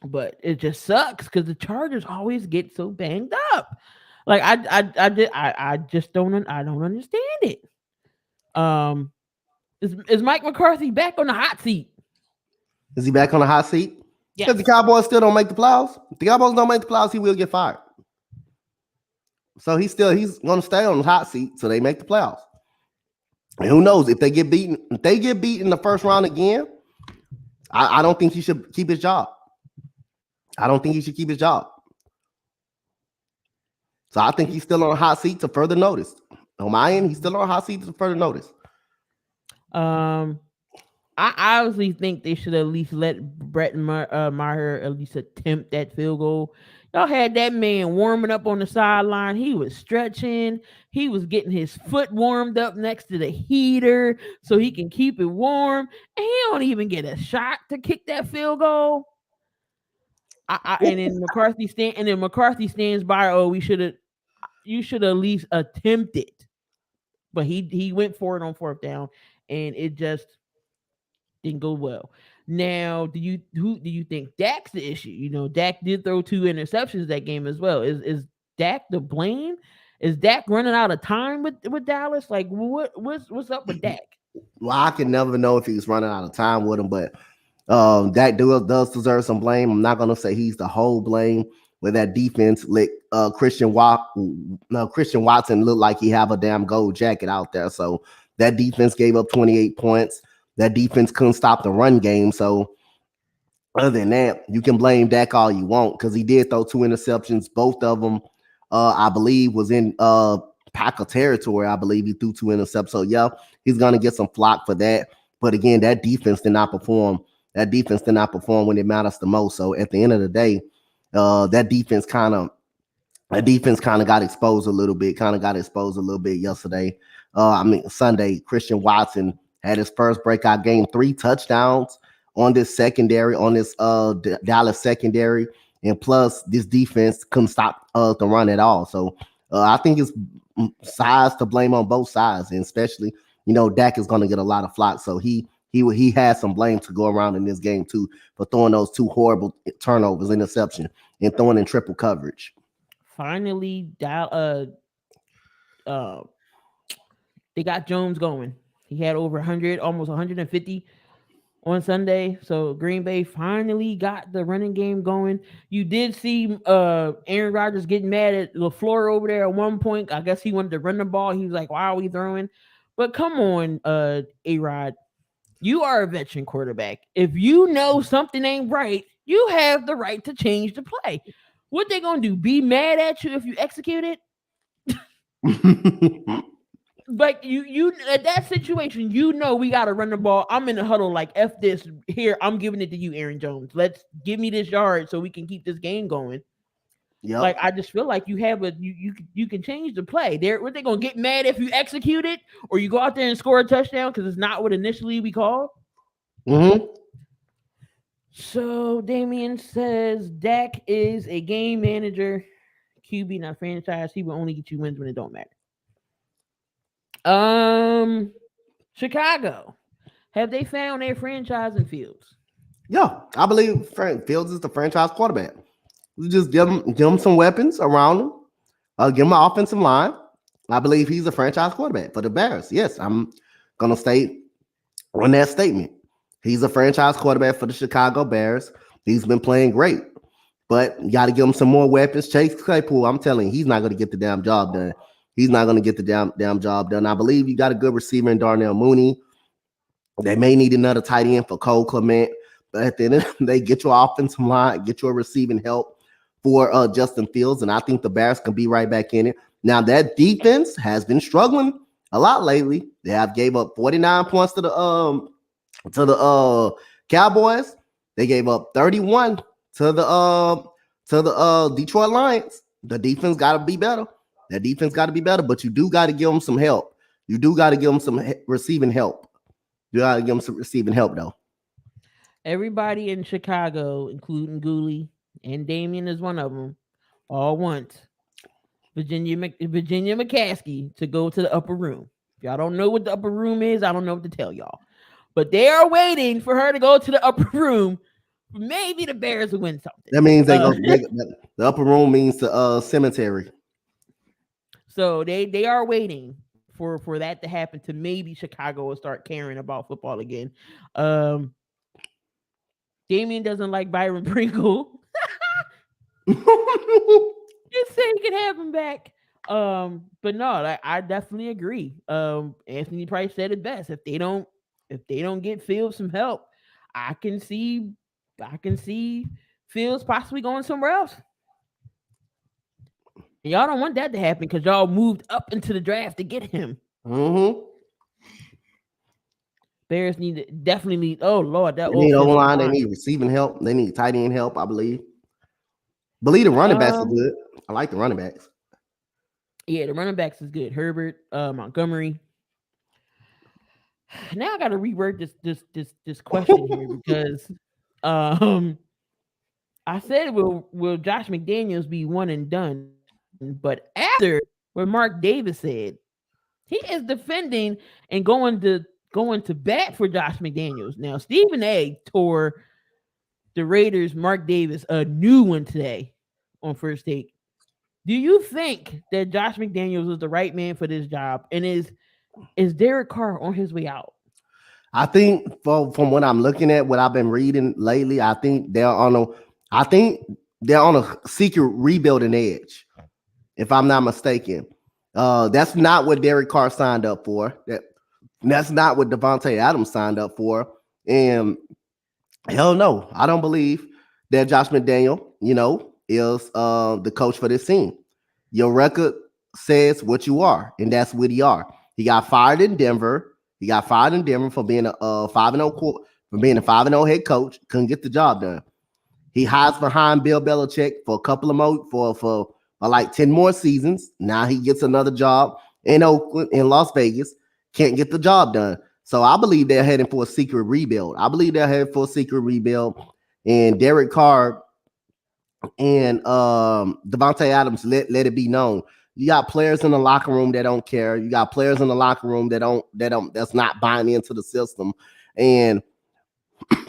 But it just sucks because the Chargers always get so banged up. Like I just don't understand it. Is Mike McCarthy back on the hot seat? Is he back on the hot seat? Yes. Because the Cowboys still don't make the playoffs. If the Cowboys don't make the playoffs, he will get fired. So he's going to stay on the hot seat so they make the playoffs. And who knows if they get beaten? If they get beat in the first round again, I don't think he should keep his job. So I think he's still on a hot seat to further notice. On my end, he's still on a hot seat to further notice. I obviously think they should at least let Brett Maher at least attempt that field goal. Y'all had that man warming up on the sideline. He was stretching. He was getting his foot warmed up next to the heater so he can keep it warm. And he don't even get a shot to kick that field goal. And then McCarthy stands by. Oh, you should at least attempt it. But he went for it on 4th down, and it just didn't go well. Now, do you think Dak's the issue? Dak did throw 2 interceptions that game as well. Is Dak to blame? Is Dak running out of time with Dallas? Like what's up with Dak? Well, I can never know if he's running out of time with him, but Dak does deserve some blame. I'm not gonna say he's the whole blame. With that defense, like Christian Watson looked like he have a damn gold jacket out there. So that defense gave up 28 points. That defense couldn't stop the run game. So Other than that, you can blame Dak all you want because he did throw 2 interceptions. Both of them, I believe, was in Packer territory. I believe he threw 2 interceptions. So yeah, he's gonna get some flock for that. But again, that defense did not perform. That defense did not perform when it matters the most. So at the end of the day, that defense kind of got exposed a little bit. Kind of got exposed a little bit yesterday. Sunday, Christian Watson had his first breakout game, 3 touchdowns on this secondary, on this Dallas secondary, and plus this defense couldn't stop the run at all. So I think it's size to blame on both sides, and especially Dak is going to get a lot of flock, so he has some blame to go around in this game too for throwing those 2 horrible turnovers, interception, and throwing in triple coverage. Finally, they got Jones going. He had over 100, almost 150 on Sunday. So Green Bay finally got the running game going. You did see Aaron Rodgers getting mad at LaFleur over there at one point. I guess he wanted to run the ball. He was like, why are we throwing? But come on, A-Rod. You are a veteran quarterback. If you know something ain't right, you have the right to change the play. What they gonna do? Be mad at you if you execute it? But you at that situation, we gotta run the ball. I'm in the huddle like F this here. I'm giving it to you, Aaron Jones. Let's give me this yard so we can keep this game going. Yep. Like I just feel like you have you can change the play. What they gonna get mad if you execute it or you go out there and score a touchdown because it's not what initially we called? Mm-hmm. So Damien says Dak is a game manager, QB, not franchise. He will only get you wins when it don't matter. Chicago, have they found their franchise in Fields? Yeah, I believe Fields is the franchise quarterback. We just give him some weapons around him. Give him an offensive line. I believe he's a franchise quarterback for the Bears. Yes, I'm gonna state on that statement. He's a franchise quarterback for the Chicago Bears. He's been playing great, but you got to give him some more weapons. Chase Claypool, I'm telling you, he's not going to get the damn job done. He's not going to get the damn job done. I believe you got a good receiver in Darnell Mooney. They may need another tight end for Cole Clement, but at the end of the day, get your offensive line, get your receiving help for Justin Fields, and I think the Bears can be right back in it. Now, that defense has been struggling a lot lately. They have gave up 49 points to the Cowboys. They gave up 31 to the Detroit Lions. The defense got to be better. That defense got to be better, but you do got to give them some help. You do got to give them some receiving help. You got to give them some receiving help, though. Everybody in Chicago, including Gooley and Damien is one of them, all want Virginia McCaskey to go to the upper room. If y'all don't know what the upper room is, I don't know what to tell y'all. But they are waiting for her to go to the upper room. Maybe the Bears will win something. That means the upper room means the cemetery. So they are waiting for that to happen to maybe Chicago will start caring about football again. Damien doesn't like Byron Pringle. Just say he can have him back. But no, I definitely agree. Anthony Price said it best. If they don't get Fields some help, I can see Fields possibly going somewhere else. And y'all don't want that to happen because y'all moved up into the draft to get him. Mm-hmm. Bears definitely need. Oh Lord, they need O-line. They need receiving help. They need tight end help. I believe the running backs are good. I like the running backs. Yeah, the running backs is good. Herbert, Montgomery. Now I got to reword this question here because I said will Josh McDaniels be one and done? But after what Mark Davis said, he is defending and going to bat for Josh McDaniels. Now Stephen A tore the Raiders Mark Davis a new one today on First Take. Do you think that Josh McDaniels is the right man for this job? And is Derek Carr on his way out? I think from what I'm looking at, what I've been reading lately, I think they're on a secret rebuilding edge, if I'm not mistaken. That's not what Derek Carr signed up for. That's not what Devontae Adams signed up for. And Hell no, I don't believe that Josh McDaniel, is the coach for this team. Your record says what you are, and that's what you are. He got fired in Denver. He got fired in Denver for being a 5-0 for being a 5-0 head coach. Couldn't get the job done. He hides behind Bill Belichick for a couple of more for like 10 more seasons. Now he gets another job in Oakland, in Las Vegas. Can't get the job done. So I believe they're heading for a secret rebuild. I believe they're heading for a secret rebuild. And Derek Carr and Devontae Adams let it be known. You got players in the locker room that don't care. You got players in the locker room that's not buying into the system. And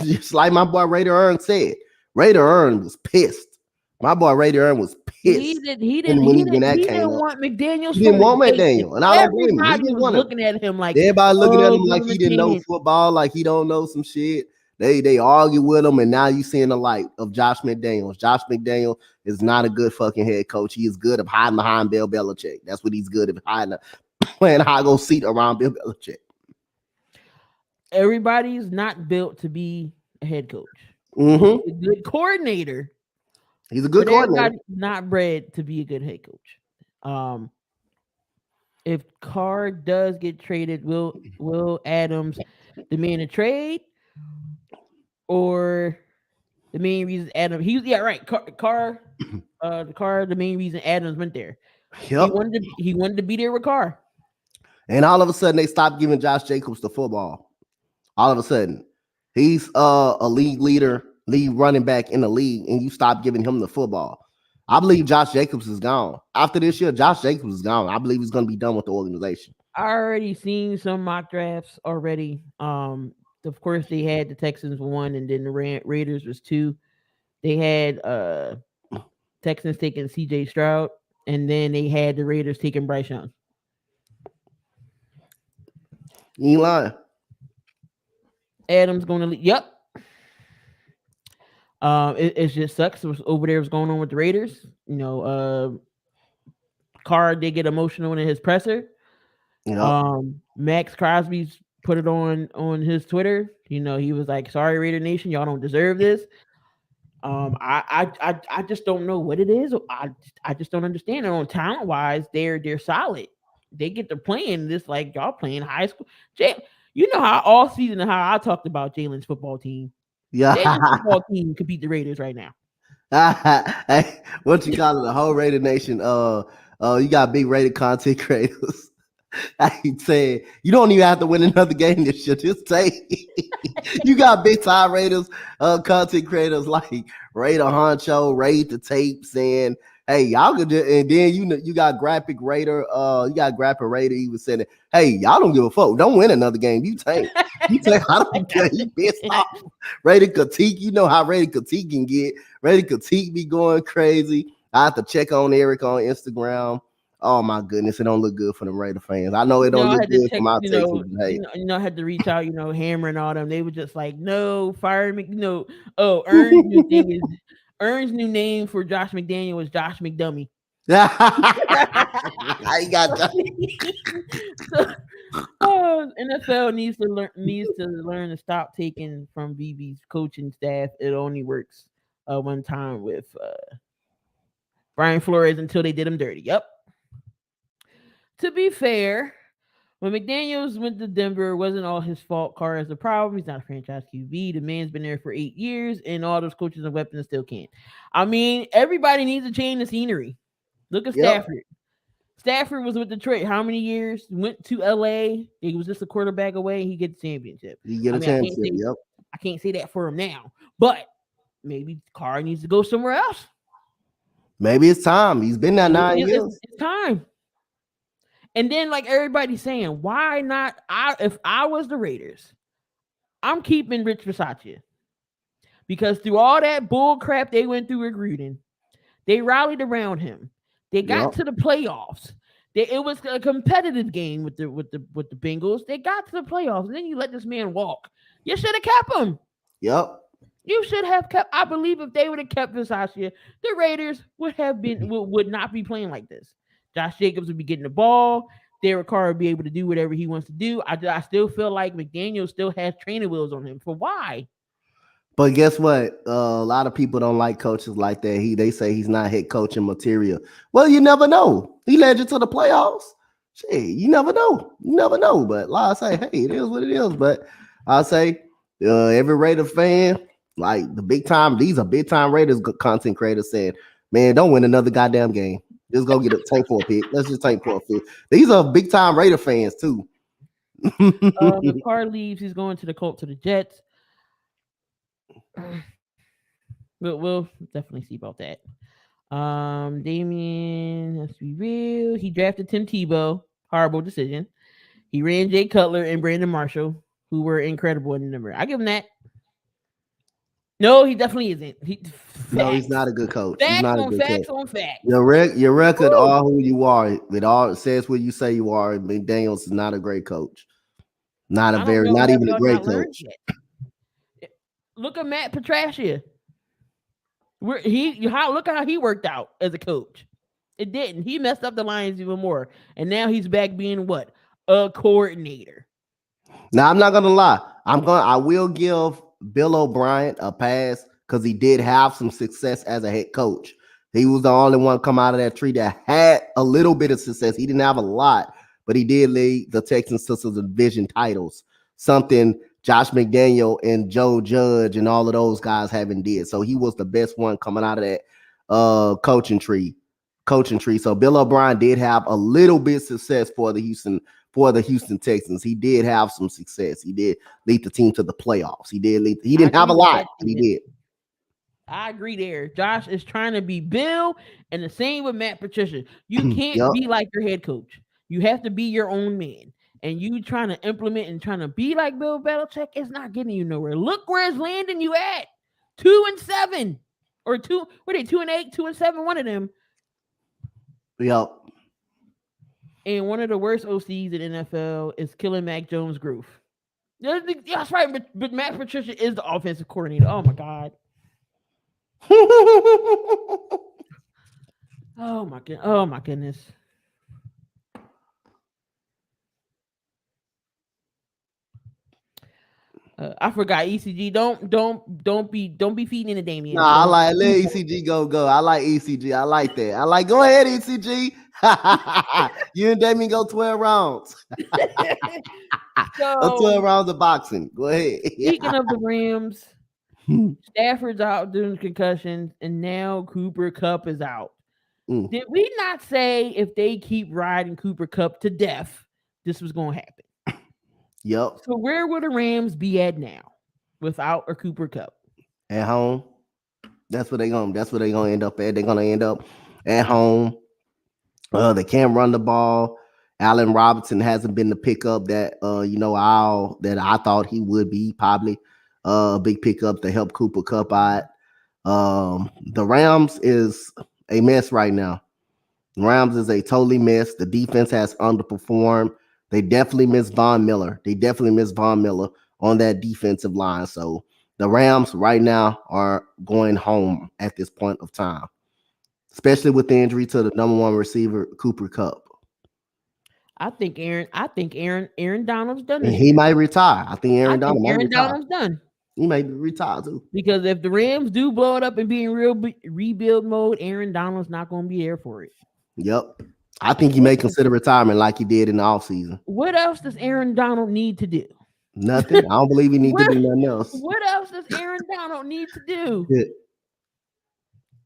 just like my boy Raider Earn said, Raider Earn was pissed. My boy Raider Earn was pissed. He Came didn't up. want McDaniel. He didn't want McDaniel, and I don't blame him. He Everybody didn't was want him. looking at him like, Everybody looking at him like give he him a didn't know chance. football, like he don't know some shit. They argue with him, and now you seeing the light of Josh McDaniels. Josh McDaniel is not a good fucking head coach. He is good at hiding behind Bill Belichick. That's what he's good at, hiding, playing high go seat around Bill Belichick. Everybody's not built to be a head coach. Mm-hmm. He's a good coordinator. He's a good coordinator. Not bred to be a good head coach. If Carr does get traded, will Adams demand a trade, or the main reason Adams Carr the main reason Adams went there. Yep. He wanted to be there with Carr. And all of a sudden they stopped giving Josh Jacobs the football. All of a sudden. He's a league leader, lead running back in the league, and you stop giving him the football. I believe Josh Jacobs is gone. After this year, Josh Jacobs is gone. I believe he's going to be done with the organization. I already seen some mock drafts already. Of course, they had the Texans 1, and then the Raiders was 2. They had Texans taking C.J. Stroud, and then they had the Raiders taking Bryce Young. You ain't lying. Adams going to leave. Yep. It just sucks. What's over there was going on with the Raiders. Carr did get emotional in his presser. Yep. Max Crosby's put it on his Twitter. He was like, "Sorry, Raider Nation, y'all don't deserve this." I just don't know what it is. I just don't understand it. On talent wise, they're solid. They get to playing this like y'all playing high school. You know how all season and how I talked about Jalen's football team. Yeah, Jalen's football team could beat the Raiders right now. Hey, what you call it? The whole Raider Nation. You got big Raider content creators. I said you don't even have to win another game this year. Just say you got big time Raiders content creators like Raider Honcho, Raid the Tape saying, "Hey, y'all could just," and then you got Graphic Raider, he was saying, "Hey, y'all don't give a fuck. Don't win another game. You tank. I don't care. You pissed off." Raider critique, you know how Raider critique can get. Raider critique be going crazy. I have to check on Eric on Instagram. Oh my goodness, it don't look good for the Raider fans. I know it don't look good for my Texans. I had to reach out, Hammer and all them. They were just like, "No, fire me." Ern's new thing is Ern's new name for Josh McDaniel is Josh McDummy. I got that. NFL needs to learn to stop taking from BB's coaching staff. It only works one time with Brian Flores until they did him dirty. Yep. To be fair, when McDaniels went to Denver, it wasn't all his fault. Carr has a problem. He's not a franchise QB. The man's been there for 8 years, and all those coaches and weapons still can't. I mean, everybody needs to change the scenery. Look at Stafford. Stafford was with Detroit how many years? Went to LA. He was just a quarterback away. He gets the championship. He get a championship. I can't say that for him now, but maybe Carr needs to go somewhere else. Maybe it's time. He's been there 9 years. It's time. And then, like everybody's saying, why not? If I was the Raiders, I'm keeping Rich Bisaccia. Because through all that bull crap they went through with Gruden, they rallied around him. They got to the playoffs. It was a competitive game with the Bengals. They got to the playoffs, and then you let this man walk. You should have kept him. Yep. You should have kept. I believe if they would have kept Bisaccia, the Raiders would not be playing like this. Josh Jacobs would be getting the ball. Derek Carr would be able to do whatever he wants to do. I still feel like McDaniel still has training wheels on him. For why? But guess what? A lot of people don't like coaches like that. They say he's not head coaching material. Well, you never know. He led you to the playoffs. Shit, you never know. You never know. But like I say, hey, it is what it is. But I say every Raider fan, like the big time, these are big time Raiders content creators saying, man, don't win another goddamn game. Just go get a tank for a pick. Let's just tank for a pick. These are big time Raider fans too. If Carr leaves, he's going to the Colts to the Jets. We'll definitely see about that. Damien, let's be real. He drafted Tim Tebow. Horrible decision. He ran Jay Cutler and Brandon Marshall, who were incredible in the number. I give him that. No, he definitely isn't. No, he's not a good coach. He's Facts not a on good facts coach. on facts. Your record, Woo! all who you are, it all says what you say you are. McDaniels is not a great coach. Not even a great coach. Look at Matt Patricia. Look at how he worked out as a coach. It didn't. He messed up the Lions even more, and now he's back being what? A coordinator. Now I'm not gonna lie. I will give Bill O'Brien a pass because he did have some success as a head coach. He was the only one come out of that tree that had a little bit of success. He didn't have a lot, but he did lead the Texans to some division titles. Something Josh McDaniel and Joe Judge and all of those guys haven't did. So he was the best one coming out of that coaching tree. So Bill O'Brien did have a little bit of success for the Houston Texans. He did have some success. He did lead the team to the playoffs. He didn't have a lot, but he did. I agree there. Josh is trying to be Bill, and the same with Matt Patricia. You can't be like your head coach. You have to be your own man. And you trying to implement and trying to be like Bill Belichick is not getting you nowhere. Look where it's landing you at. 2-7. Or 2, what are they, 2-8, 2-7, one of them. Yep. And one of the worst OCs in NFL is killing Mac Jones' groove. That's right, but Matt Patricia is the offensive coordinator. Oh my God. Oh my goodness. I forgot ECG. Don't be feeding into Damien. Nah, let ECG go. I like ECG. I like that. Go ahead, ECG. You and Damien go 12 rounds. 12 rounds of boxing. Go ahead. Speaking of the Rams, Stafford's out due to concussions, and now Cooper Kupp is out. Did we not say if they keep riding Cooper Kupp to death, this was going to happen? Yep. So where will the Rams be at now without a Cooper Kupp? At home. That's what they're gonna end up at. They're gonna end up at home. They can't run the ball. Allen Robinson hasn't been the pickup that that I thought he would be. Probably a big pickup to help Cooper Kupp out. The Rams is a mess right now. The Rams is a totally mess. The defense has underperformed. They definitely miss Von Miller. On that defensive line. So the Rams right now are going home at this point of time, especially with the injury to the number one receiver, Cooper Kupp. I think Aaron Donald's done. And he might retire. I think Aaron Donald's done. He may be retired too. Because if the Rams do blow it up and be in real rebuild mode, Aaron Donald's not going to be there for it. Yep. I think he may consider retirement like he did in the offseason. What else does Aaron Donald need to do? Nothing. I don't believe he needs to do nothing else. What else does Aaron Donald need to do? Yeah.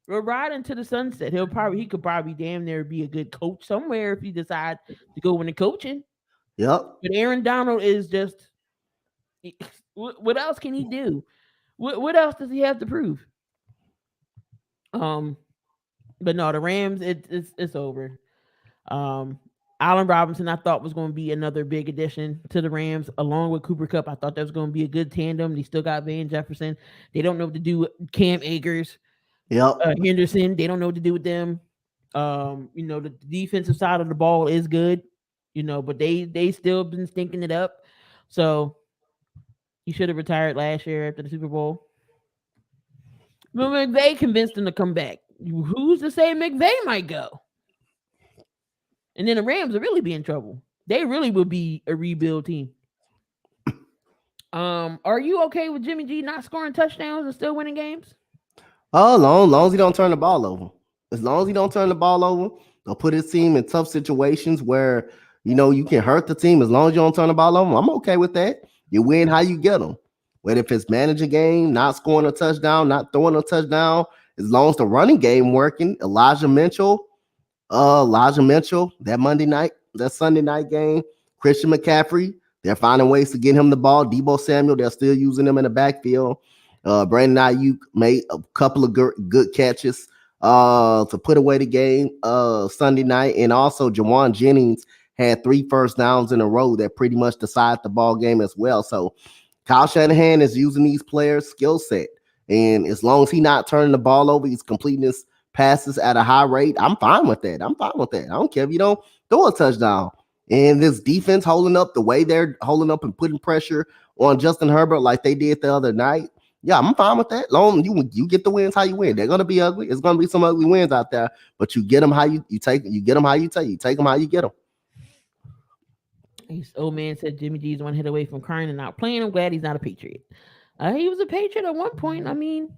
We're riding to the sunset. He could probably damn near be a good coach somewhere if he decides to go into coaching. Yep. But Aaron Donald is just. What else can he do? What else does he have to prove? But no, the Rams, it's over. Allen Robinson, I thought was going to be another big addition to the Rams, along with Cooper Kupp. I thought that was going to be a good tandem. They still got Van Jefferson. They don't know what to do with Cam Akers. Yep. Henderson. They don't know what to do with them. The defensive side of the ball is good. But they still been stinking it up. So he should have retired last year after the Super Bowl. But McVay convinced him to come back. Who's to say McVay might go? And then the Rams will really be in trouble. They really will be a rebuild team. Are you okay with Jimmy G not scoring touchdowns and still winning games? Oh, long as he don't turn the ball over. As long as he don't turn the ball over, they'll put his team in tough situations where you can hurt the team. As long as you don't turn the ball over, I'm okay with that. You win how you get them. Whether if it's manage a game, not scoring a touchdown, not throwing a touchdown, as long as the running game working. Elijah Mitchell, that Sunday night game, Christian McCaffrey, they're finding ways to get him the ball. Debo Samuel, they're still using him in the backfield. Brandon Ayuk made a couple of good catches to put away the game Sunday night. And also Jawan Jennings had 3 first downs in a row that pretty much decided the ball game as well. So Kyle Shanahan is using these players' skill set. And as long as he's not turning the ball over, he's completing his passes at a high rate. I'm fine with that. I don't care if you don't throw a touchdown. And this defense holding up the way they're holding up and putting pressure on Justin Herbert like they did the other night. Yeah, I'm fine with that. Long you get the wins how you win. They're gonna be ugly. It's gonna be some ugly wins out there, but you get them how you take. You get them how you take. You take them how you get them. His old man said Jimmy G's one hit away from crying and not playing. I'm glad he's not a Patriot. He was a Patriot at one point. I mean,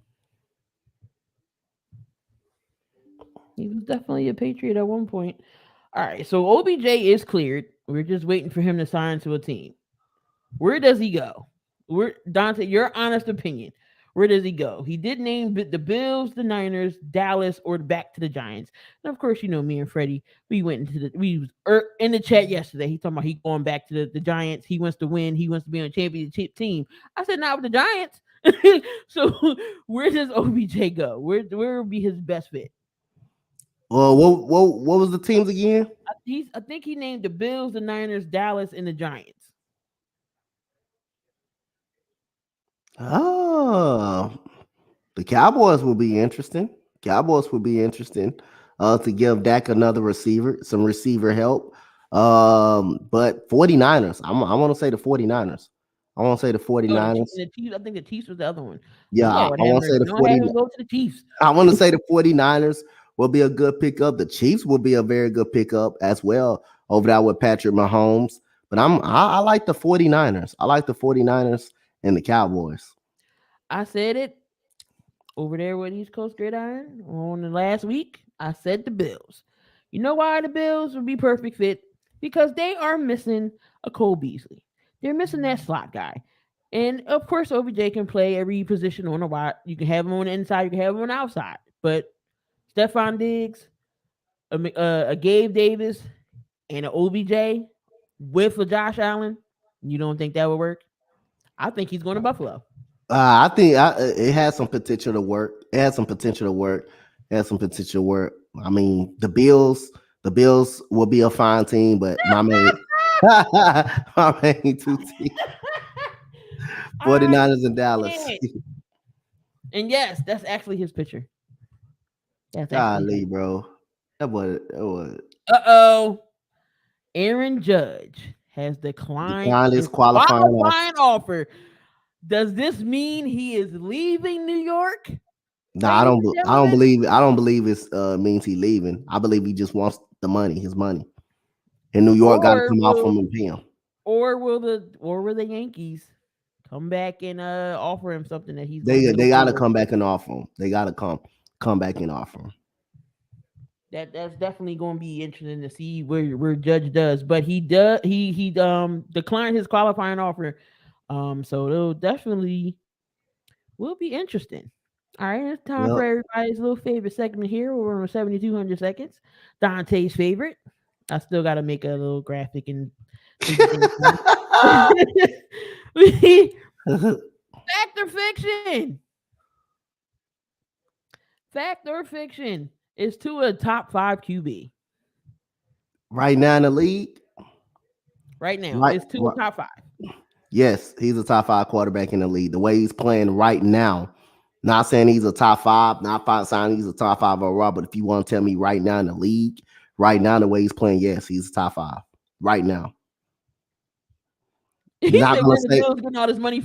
he was definitely a Patriot at one point. All right, so OBJ is cleared. We're just waiting for him to sign to a team. Where does he go? Where, Donte, your honest opinion, where does he go? He did name the Bills, the Niners, Dallas, or back to the Giants. And of course, me and Freddie, we went into we was in the chat yesterday. He talking about he going back to the Giants. He wants to win. He wants to be on a championship team. I said not with the Giants. So where does OBJ go? Where would be his best fit? Well, what was the teams again? I think he named the Bills, the Niners, Dallas, and the Giants. Oh, the Cowboys will be interesting. To give Dak another receiver, some receiver help. But 49ers, I want to say the 49ers. I want to say the 49ers. The Chiefs, I think the Chiefs was the other one. Yeah, I want to say the 49ers. Go to the Chiefs. I want to say the 49ers will be a good pickup. The Chiefs will be a very good pickup as well over there with Patrick Mahomes. But I like the 49ers. I like the 49ers and the Cowboys. I said it over there with East Coast Gridiron on the last week. I said the Bills. You know why the Bills would be perfect fit? Because they are missing a Cole Beasley. They're missing that slot guy. And of course, OBJ can play every position on the wide. You can have him on the inside, you can have him on the outside. But Stephon Diggs, a Gabe Davis, and an OBJ with a Josh Allen, you don't think that would work? I think he's going to Buffalo. I think it has some potential to work. I mean, the Bills will be a fine team, but my main 2 teams, 49ers and Dallas. And yes, that's actually his picture. That's golly, bro. That was. Aaron Judge has declined his qualifying offer. Does this mean he is leaving New York? No, I don't believe it means he's leaving. I believe he just wants the money, his money. And New York got to come out from him and pay him. Or will the Yankees come back and offer him something that he's they got to come back and offer him. They got to come back and offer him. That's definitely going to be interesting to see where Judge does, but he declined his qualifying offer, so it'll definitely will be interesting. All right, it's time for everybody's little favorite segment here. We're on 7,200 seconds. Donte's favorite. I still got to make a little graphic and fact or fiction. Fact or fiction. Is Tua a top 5 QB right now in the league? Right now, is Tua top 5? Yes, he's a top 5 quarterback in the league. The way he's playing right now, not saying he's a top 5, not saying he's a top 5 overall. But if you want to tell me right now in the league, right now the way he's playing, yes, he's a top 5 right now. Not gonna say getting all this money.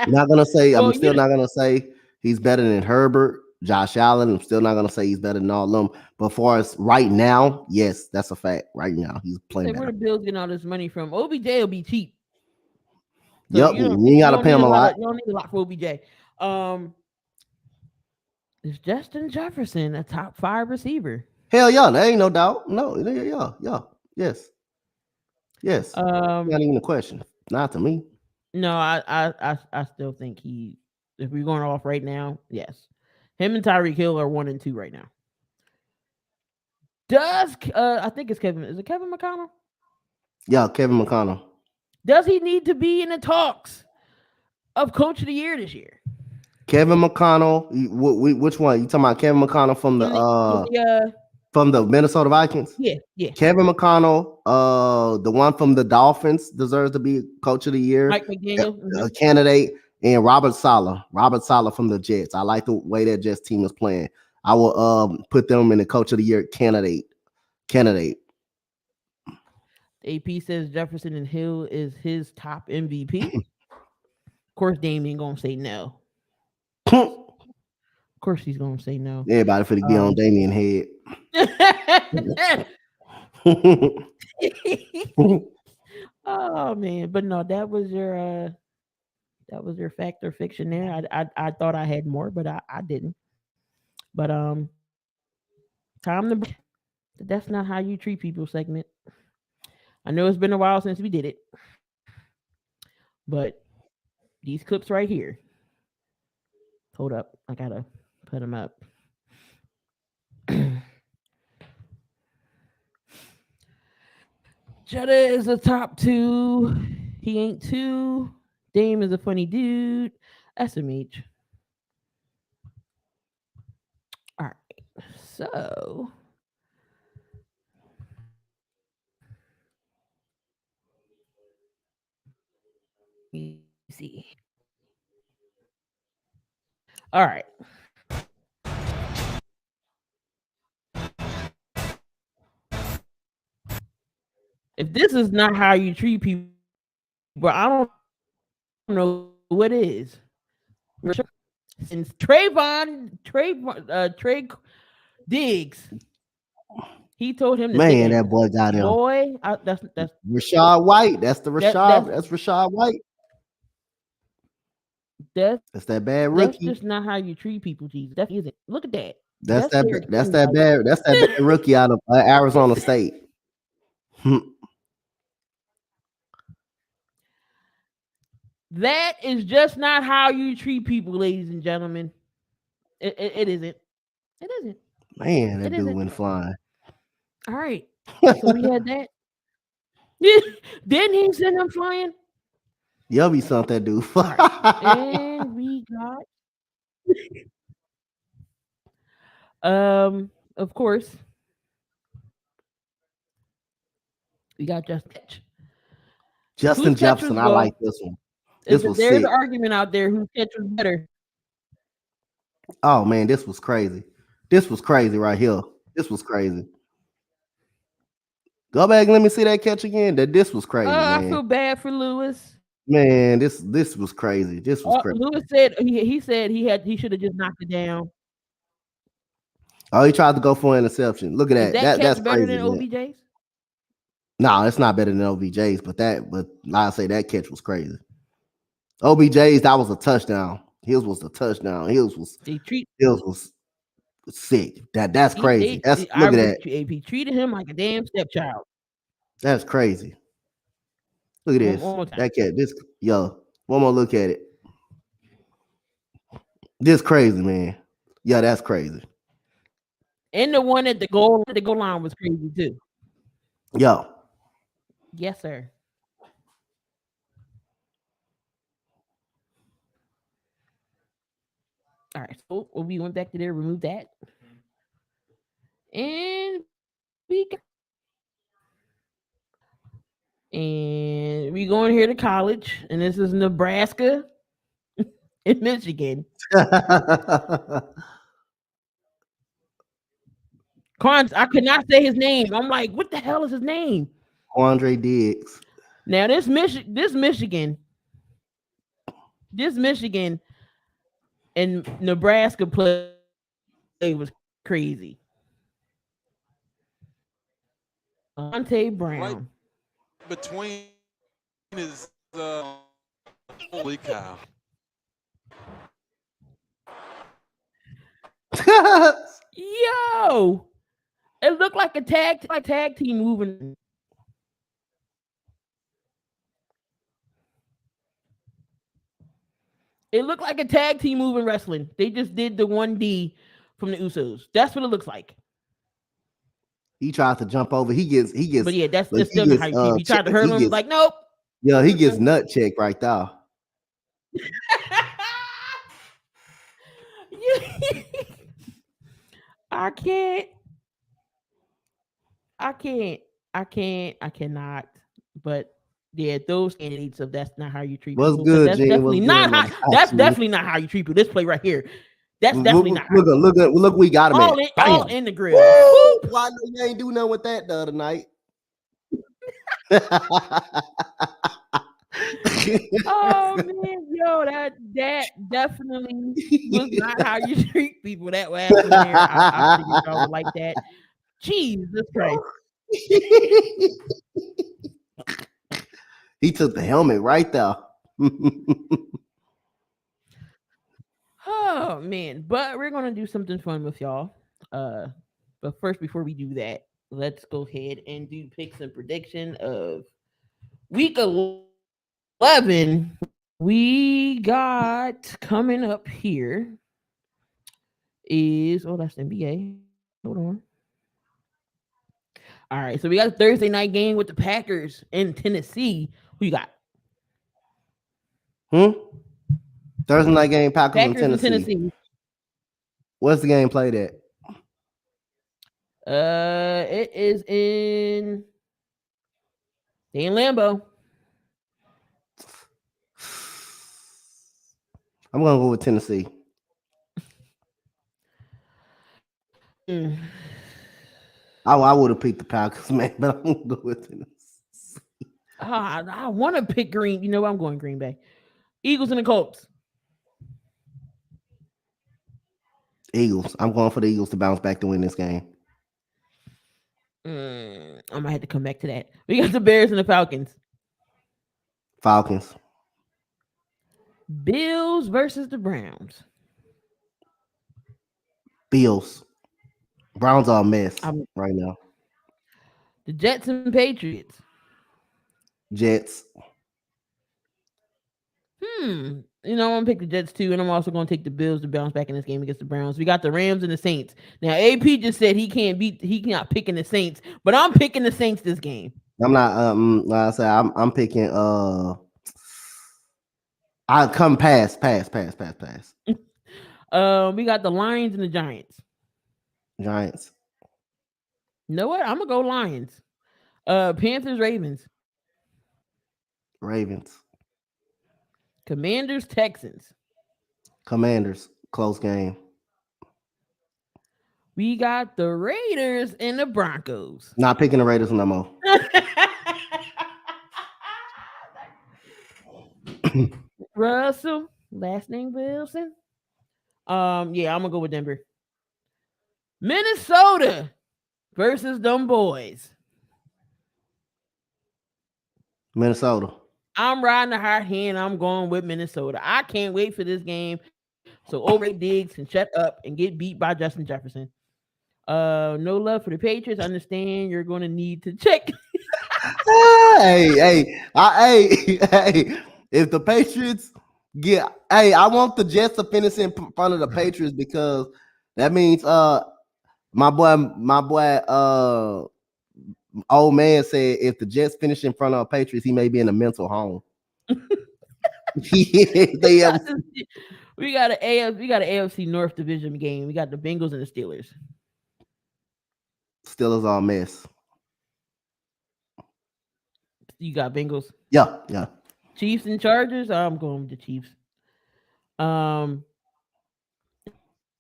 Not gonna say. I'm still not gonna say he's better than Herbert. Josh Allen, I'm still not going to say he's better than all of them. But as far as right now, yes, that's a fact. Right now, he's playing better. Where the Bills getting all this money from? OBJ will be cheap. So Yep, you ain't gotta pay him a lot. you don't need a lot for OBJ. Um, is Justin Jefferson a top 5 receiver? Hell yeah, there ain't no doubt. No, yeah, yes, yes. Not Um, even a question. Not to me. no, I still think he. If we're going off right now, yes, him and Tyreek Hill are 1 and 2 right now. Does I think it's Kevin? Is it Kevin McConnell? Yeah, Kevin McConnell. Does he need to be in the talks of Coach of the Year this year? Kevin McConnell. Which one? You talking about Kevin McConnell from From the Minnesota Vikings? yeah. Kevin McConnell, the one from the Dolphins deserves to be Coach of the Year, Mike McDaniel, a candidate, and Robert Saleh. Robert Saleh from the Jets. I like the way that Jets team is playing. I will put them in the Coach of the Year candidate. AP says Jefferson and Hill is his top MVP. Of course, Damien gonna say no. Of course, he's gonna say no. Everybody finna be on Damien head. Oh man, but no, that was your fact or fiction there. I thought I had more, but I didn't. But time to that's not how you treat people segment. I know it's been a while since we did it, but these clips right here. Hold up, I gotta put them up. Jetta is a top 2. He ain't 2. Dame is a funny dude. SMH. All right, so let me see. All right. If this is not how you treat people, I don't know what is. Since Trey Diggs, he told him to Man, that boy got him. Boy, that's Rashad White. That's the Rashad. That's Rashad White. That's that bad rookie. That's just not how you treat people, Jesus. That isn't. Look at that. That's that bad rookie out of Arizona State. That is just not how you treat people, ladies and gentlemen. It isn't. It isn't. Man, that dude went flying. All right. So we had that. Didn't he send him flying? Yubby sent that dude flying. Right. And we got of course. We got Justin Jefferson. I like this one. This was there's sick. an argument out there whose catch was better. Oh man, this was crazy. This was crazy right here. This was crazy. Go back and let me see that catch again. This was crazy. Man. I feel bad for Lewis. Man, this was crazy. This was crazy. Lewis said he said he should have just knocked it down. Oh, he tried to go for an interception. Look at that. That's better crazy, than OBJ's? No, it's not better than OBJ's, but like I say, that catch was crazy. OBJ's, that was a touchdown. His was a touchdown. His was sick. That's crazy. Look at that. AP treated him like a damn stepchild. That's crazy. Look at this. That cat. One more look at it. This crazy, man. Yeah, that's crazy. And the one at the goal line was crazy too. Yo. Yes, sir. All right, so we went back to there, removed that, and we going here to college, and this is Nebraska and Michigan. I could not say his name. I'm like, what the hell is his name? Quandre Diggs. Now this Michigan and Nebraska play was crazy. Donte Brown. Right between his Holy cow. Yo, it looked like a tag team moving. It looked like a tag team moving wrestling. They just did the 1D from the Usos. That's what it looks like. He tries to jump over. He gets But yeah, that's but still not how you treat. He tried to hurdle he him. gets Like, nope. yeah, he gets nut checked right there. I can't. I can't. I cannot. But yeah, those candidates of that's not how you treat What's people. Because good, that's Gene? definitely What's not good? how. That's definitely not how you treat people. This play right here. That's definitely not how. Look, we got him at. All Bam. in the grill. Woo! Why no, you ain't do nothing with that the other night? Oh man, yo, that definitely was not how you treat people. That was in there. I figured y'all would like that. Jesus Christ. He took the helmet right there. Oh man, but we're gonna do something fun with y'all. But first, before we do that, let's go ahead and do picks and prediction of week 11. We got coming up here is that's NBA. Hold on. All right, so we got a Thursday night game with the Packers in Tennessee. Who you got? Thursday night game, Packers in Packers in Tennessee. What's the game played at? It is in Lambeau. I'm gonna go with Tennessee. I would have picked the Packers, man, but I'm gonna go with Tennessee. I want to pick Green. You know, I'm going Green Bay. Eagles and the Colts. Eagles. I'm going for the Eagles to bounce back to win this game. I might have to come back to that. We got the Bears and the Falcons. Falcons. Bills versus the Browns. Bills. Browns are a mess right now. The Jets and Patriots. Jets. You know, I'm gonna pick the Jets too, and I'm also gonna take the Bills to bounce back in this game against the Browns. We got the Rams and the Saints. Now, AP just said he not picking the Saints, but I'm picking the Saints this game. I'm not. Like I said, I'm picking. I come pass. We got the Lions and the Giants. Giants. You know what? I'm gonna go Lions. Panthers, Ravens. Ravens. Commanders, Texans. Commanders. Close game. We got the Raiders and the Broncos. Not picking the Raiders no more. Russell, last name Wilson. Yeah, I'm gonna go with Denver. Minnesota versus them boys. Minnesota. I'm riding the hot hand. I'm going with Minnesota. I can't wait for this game. So O'Reilly Diggs can shut up and get beat by Justin Jefferson. No love for the Patriots. I understand you're going to need to check. Hey. If the Patriots I want the Jets to finish in front of the Patriots because that means my boy old man said if the Jets finish in front of the Patriots, he may be in a mental home. We got an AFC North division game. We got the Bengals and the Steelers. Steelers are a mess. You got Bengals. Yeah. Chiefs and Chargers. I'm going with the Chiefs. And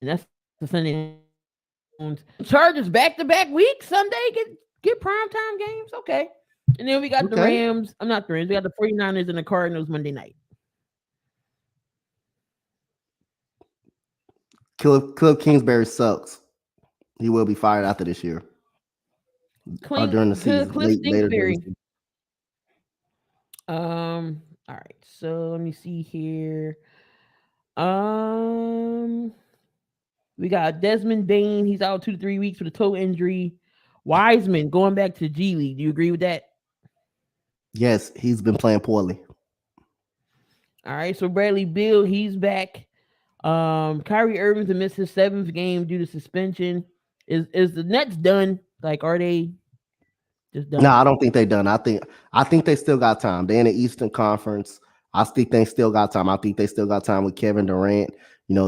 that's the Sunday. Chargers back-to-back week. Sunday get primetime games. Okay. And then we got the Rams. I'm not the Rams. We got the 49ers and the Cardinals Monday night. Cliff Kingsbury sucks. He will be fired after this year. Or during the season. Later during the season. All right, so let me see here. Um, we got Desmond Bain. He's out 2 to 3 weeks with a toe injury. Wiseman going back to G League. Do you agree with that? Yes, he's been playing poorly. All right, so Bradley Beal, he's back. Kyrie Irving to miss his seventh game due to suspension. Is the Nets done? Like, are they just No, done? I don't think they done. I think they still got time. They're in the Eastern Conference. I think they still got time. I think they still got time with Kevin Durant,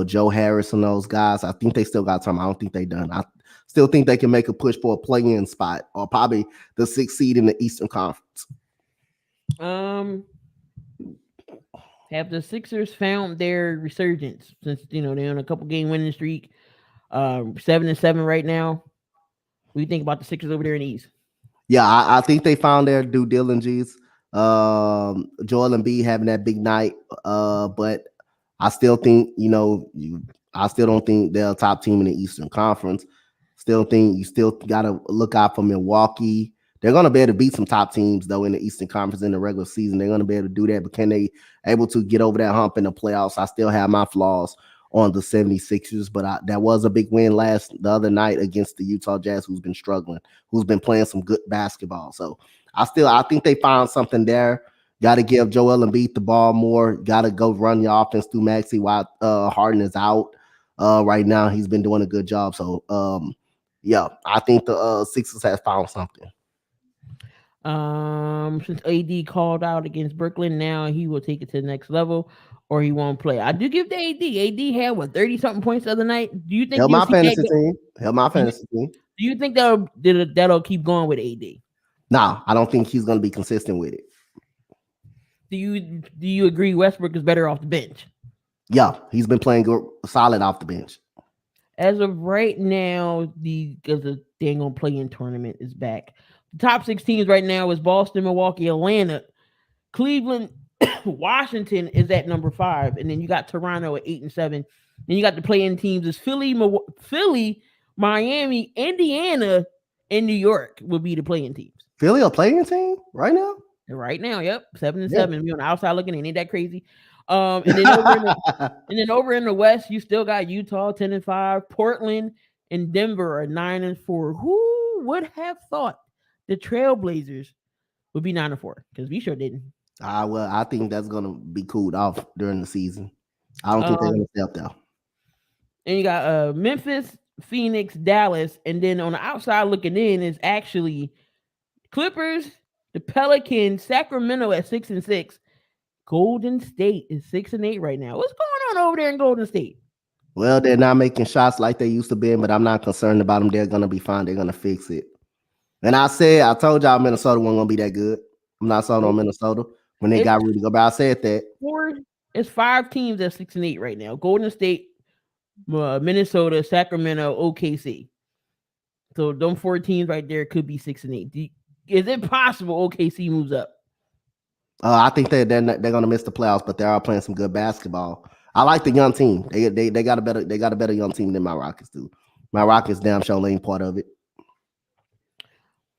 Joe Harris and those guys. I think they still got time. I don't think they done. I still think they can make a push for a play-in spot or probably the sixth seed in the Eastern Conference. Um, have the Sixers found their resurgence since they're on a couple game winning streak? 7-7 right now. What do you think about the Sixers over there in the East? Yeah, I think they found their due diligence. Joel Embiid having that big night, but I still think I still don't think they're a top team in the Eastern Conference. Still think you still got to look out for Milwaukee. They're going to be able to beat some top teams though in the Eastern Conference in the regular season. They're going to be able to do that, but can they able to get over that hump in the playoffs? I still have my flaws on the 76ers, but that was a big win the other night against the Utah Jazz, who's been struggling, who's been playing some good basketball. So I think they found something there. Got to give Joel Embiid the ball more. Got to go run your offense through Maxey while Harden is out. Right now, he's been doing a good job. So yeah, I think the Sixers have found something. Since AD called out against Brooklyn, now he will take it to the next level, or he won't play. I do give the AD. AD had 30 something points the other night. Do you think Help you'll my see that? fantasy team. Help my Do you, fantasy team. do you think that'll keep going with AD? No, I don't think he's going to be consistent with it. Do you agree Westbrook is better off the bench? Yeah, he's been playing good, solid off the bench. As of right now, because the dang on play-in tournament is back. The top 6 teams right now is Boston, Milwaukee, Atlanta, Cleveland, Washington is at number 5, and then you got Toronto at 8 and 7. Then you got the play-in teams is Philly, Miami, Indiana, and New York will be the play-in teams. Philly a playing team right now? Right now, yep, 7-7. Yeah. We on the outside looking in, ain't that crazy? And then over in the West, you still got Utah 10-5, Portland and Denver are 9-4. Who would have thought the Trailblazers would be 9-4? Because we sure didn't. Well, I think that's gonna be cooled off during the season. I don't think they're gonna stay up there. And you got Memphis, Phoenix, Dallas, and then on the outside looking in is actually Clippers, the Pelicans, Sacramento at 6-6. Golden State is 6-8 right now. What's going on over there in Golden State? Well, they're not making shots like they used to be, but I'm not concerned about them. They're gonna be fine. They're gonna fix it. And I told y'all Minnesota wasn't gonna be that good. I'm not sold on Minnesota when they got Rudy Gobert. I said that. It's 5 teams at 6-8 right now. Golden State, Minnesota, Sacramento, OKC. So them 4 teams right there could be 6-8. Is it possible OKC moves up? I think they're gonna miss the playoffs, but they are playing some good basketball. I like the young team. They got a better young team than my Rockets do. My Rockets damn sure ain't part of it.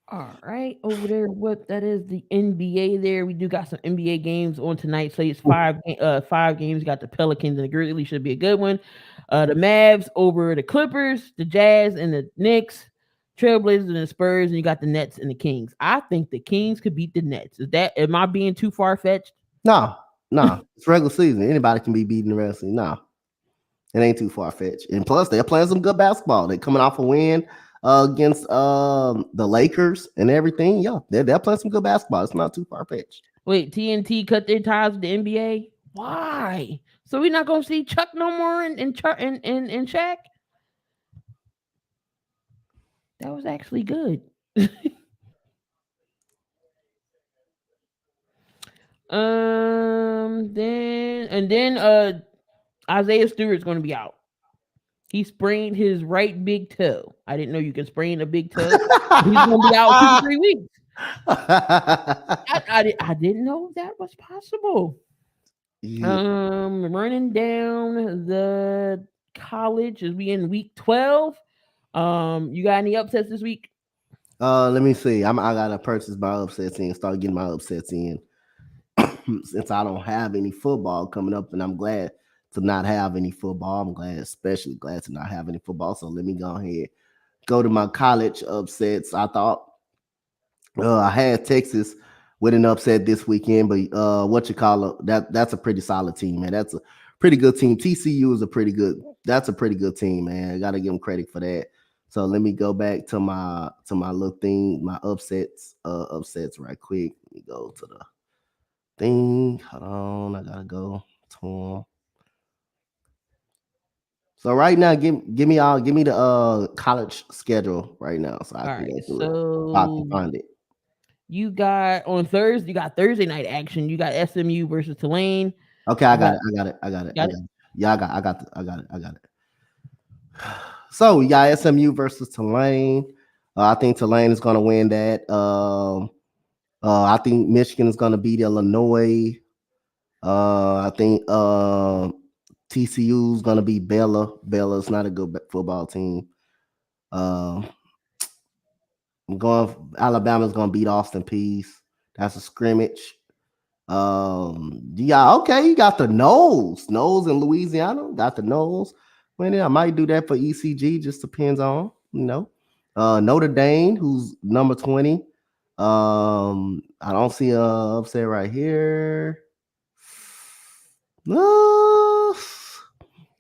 All right, over there, what that is the NBA. There we do got some NBA games on tonight. So it's 5 games. You got the Pelicans and the Grizzlies, should be a good one. The Mavs over the Clippers, the Jazz and the Knicks, Trailblazers and the Spurs, and you got the Nets and the Kings. I think the Kings could beat the Nets. Am I being too far fetched? No. It's regular season. Anybody can be beating the rest of season. No, it ain't too far fetched. And plus, they're playing some good basketball. They're coming off a win against the Lakers and everything. Yeah, they're playing some good basketball. It's not too far fetched. Wait, TNT cut their ties with the NBA? Why? So we're not gonna see Chuck no more and Shaq? That was actually good. Then Isaiah Stewart's gonna be out. He sprained his right big toe. I didn't know you can sprain a big toe. He's gonna be out 2 to 3 weeks. I didn't know that was possible. Yeah. Running down the college as we in week 12. You got any upsets this week? Let me see. I gotta purchase my upsets in, start getting my upsets in. since I don't have any football coming up, and I'm glad to not have any football. I'm glad, especially glad to not have any football. So let me go ahead, go to my college upsets. I thought I had Texas with an upset this weekend, but what you call it? That's a pretty solid team, man. That's a pretty good team. TCU is a pretty good. That's a pretty good team, man. I gotta give them credit for that. So let me go back to my little thing, my upsets right quick. Let me go to the thing. Hold on, I gotta go to them. So right now, give me the college schedule right now, so I All can right. go through it. So I can So find it. you got on Thursday, you got Thursday night action. You got SMU versus Tulane. Okay, I You got got it. I got it. I got it. I got it. got it. Yeah, I got it. I got it. So we got SMU versus Tulane. I think Tulane is going to win that. I think Michigan is going to beat Illinois. I think TCU is going to beat Bella. Bella's not a good football team. Um, I'm going. Alabama's going to beat Austin Peace. That's a scrimmage. Yeah, okay, you got the nose in Louisiana, got the nose. Well, yeah, I might do that for ECG, just depends on, Notre Dame, who's number 20. I don't see a upset right here. You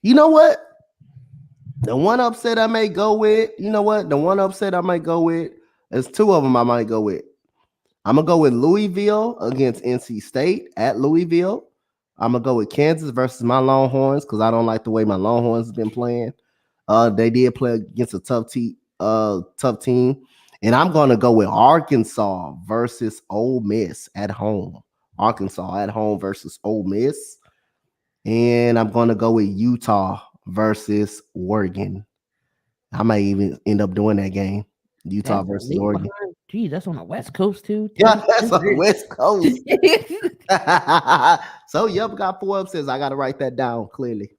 know what? The one upset I may go with, you know what? The one upset I might go with, there's two of them I might go with. I'm gonna go with Louisville against NC State at Louisville. I'm gonna go with Kansas versus my Longhorns because I don't like the way my Longhorns have been playing. They did play against a tough team, and I'm gonna go with Arkansas versus Ole Miss at home. Arkansas at home versus Ole Miss, and I'm gonna go with Utah versus Oregon. I might even end up doing that game. Utah That's a versus league Oregon. behind. Geez, that's on the West Coast too. Yeah, that's on the West Coast. Oh, So, yep, got 4 upsets. I got to write that down clearly.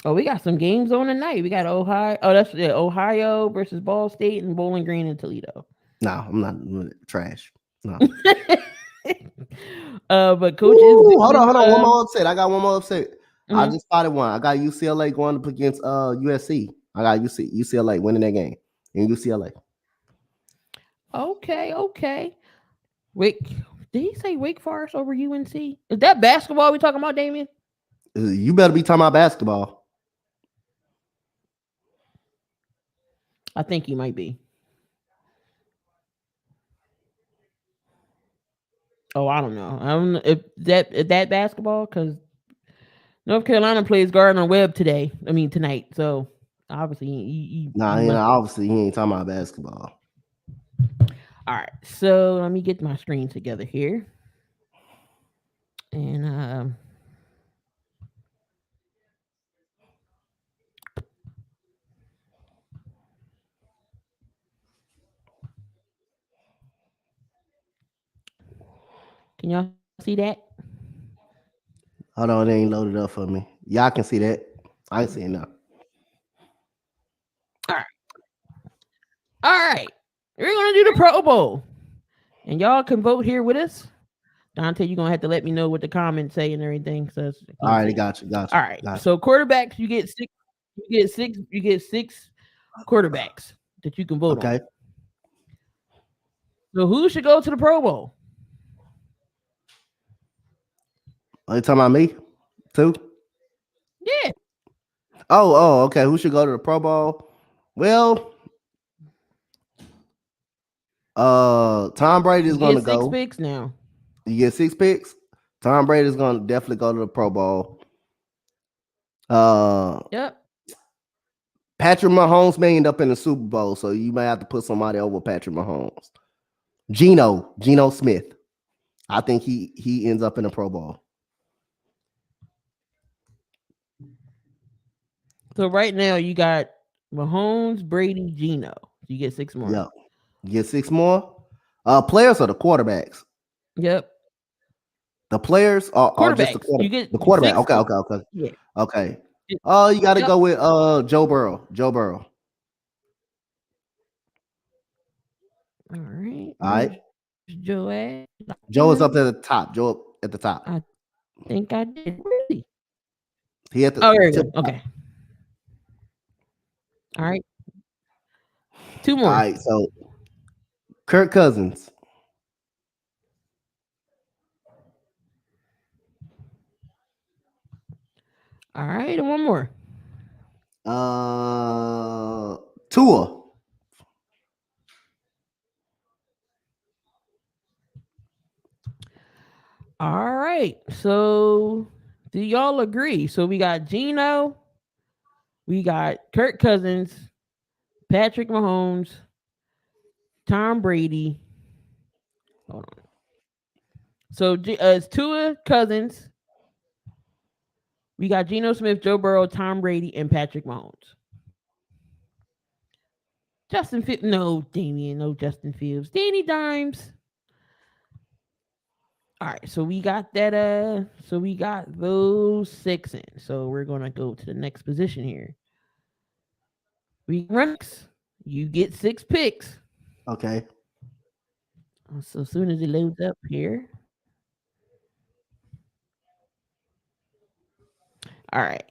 we got some games on tonight. We got Ohio. Oh, that's Ohio versus Ball State and Bowling Green and Toledo. No, I'm not trash. No. But coach is Hold on. One more upset. I got one more upset. I Mhm. just spotted one. I got UCLA going up against USC. I got UCLA winning that game in UCLA. Okay. Wake. Did he say Wake Forest over UNC? Is that basketball we talking about, Damien? You better be talking about basketball. I think he might be. Oh, I don't know. I don't know if that basketball because North Carolina plays Gardner Webb today. I mean tonight. So obviously, Obviously he ain't talking about basketball. All right. So let me get my screen together here, and can y'all see that? Hold on, it ain't loaded up for me. Y'all can see that. I ain't seeing that. All right. All right. We're gonna do the Pro Bowl, and y'all can vote here with us. Donte, you're gonna have to let me know what the comments say and everything. So all right, got you. All right. So quarterbacks, you get six. You get six quarterbacks that you can vote on. So who should go to the Pro Bowl? Are you talking about me too? Yeah. Okay. Who should go to the Pro Bowl? Well, Tom Brady is going to go. 6 picks now. You get 6 picks. Tom Brady is going to definitely go to the Pro Bowl. Yep. Patrick Mahomes may end up in the Super Bowl, so you may have to put somebody over Patrick Mahomes. Geno Smith. I think he ends up in the Pro Bowl. So right now you got Mahomes, Brady, Geno. You get 6 more. Yep. You get 6 more. Players or the quarterbacks? Yep. The players are just the quarterback. You get the quarterback. 6. Okay. Yeah. Okay. You got to go with Joe Burrow. All right. All right. Joe at? Joe is up at the top. Joe up at the top. I think I did. Really? He at the Oh, there you tip. go. Okay. All right. Two All more. right. So Kirk Cousins. All right, and one more. Tua. All right. So do y'all agree? So we got Gino, we got Kirk Cousins, Patrick Mahomes, Tom Brady. Hold on. So it's Tua, Cousins. We got Geno Smith, Joe Burrow, Tom Brady, and Patrick Mahomes. Justin Fields, no, Damian, no Justin Fields. Danny Dimes. All right, so we got that. So we got those six in. So we're gonna go to the next position here. We running. You get 6 picks. Okay. So as soon as it loads up here. All right.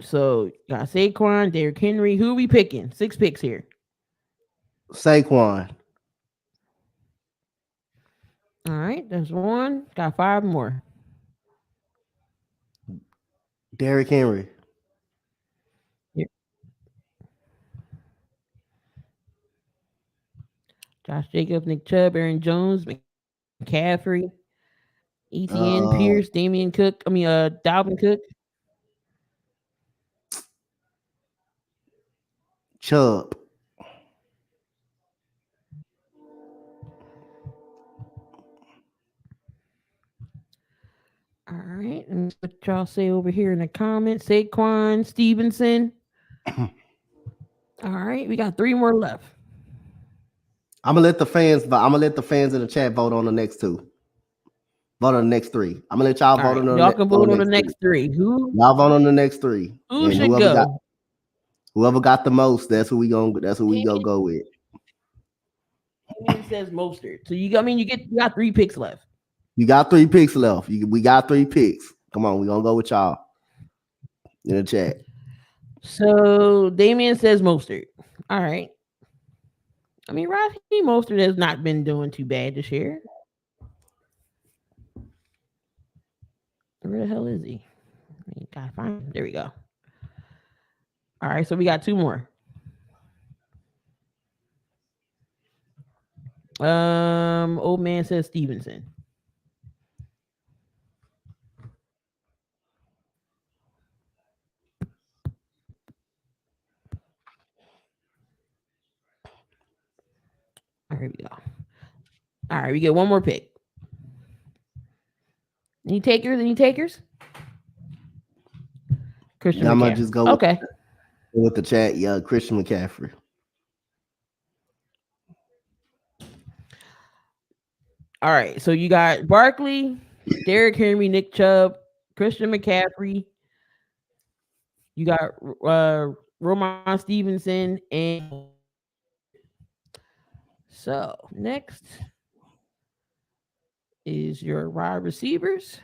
So got Saquon, Derrick Henry. Who are we picking? 6 picks here. Saquon. All right, there's one. Got 5 more. Derrick Henry. Yep. Josh Jacobs, Nick Chubb, Aaron Jones, McCaffrey, ETN, Uh, Pierce, Damian Cook. Dalvin Cook. Chubb. All right, and what y'all say over here in the comments? Saquon, Stevenson. All right, we got 3 more left. I'm gonna let the fans. I'm gonna let the fans in the chat vote on the next 2. Vote on the next 3. I'm gonna let y'all All vote right, on the, y'all can vote on the next 3. next 3. Y'all vote on the next 3, Who and should go? whoever got the most, that's who we gonna go with. Damian says Mostert. So you got 3 picks left. You got 3 picks left. We got 3 picks. Come on, we gonna go with y'all in the chat. So Damian says Mostert. All right. Raheem Mostert has not been doing too bad this year. Where the hell is he? Gotta find him. There we go. All right, so we got 2 more. Old man says Stevenson. All right, here we go. All right, we get 1 more pick. Any takers? Christian Yeah, I'm gonna McCaffrey. just go Okay. with the chat. Yeah, Christian McCaffrey. All right, so you got Barkley, Derrick Henry, Nick Chubb, Christian McCaffrey. You got Roman Stevenson, and so next is your wide receivers.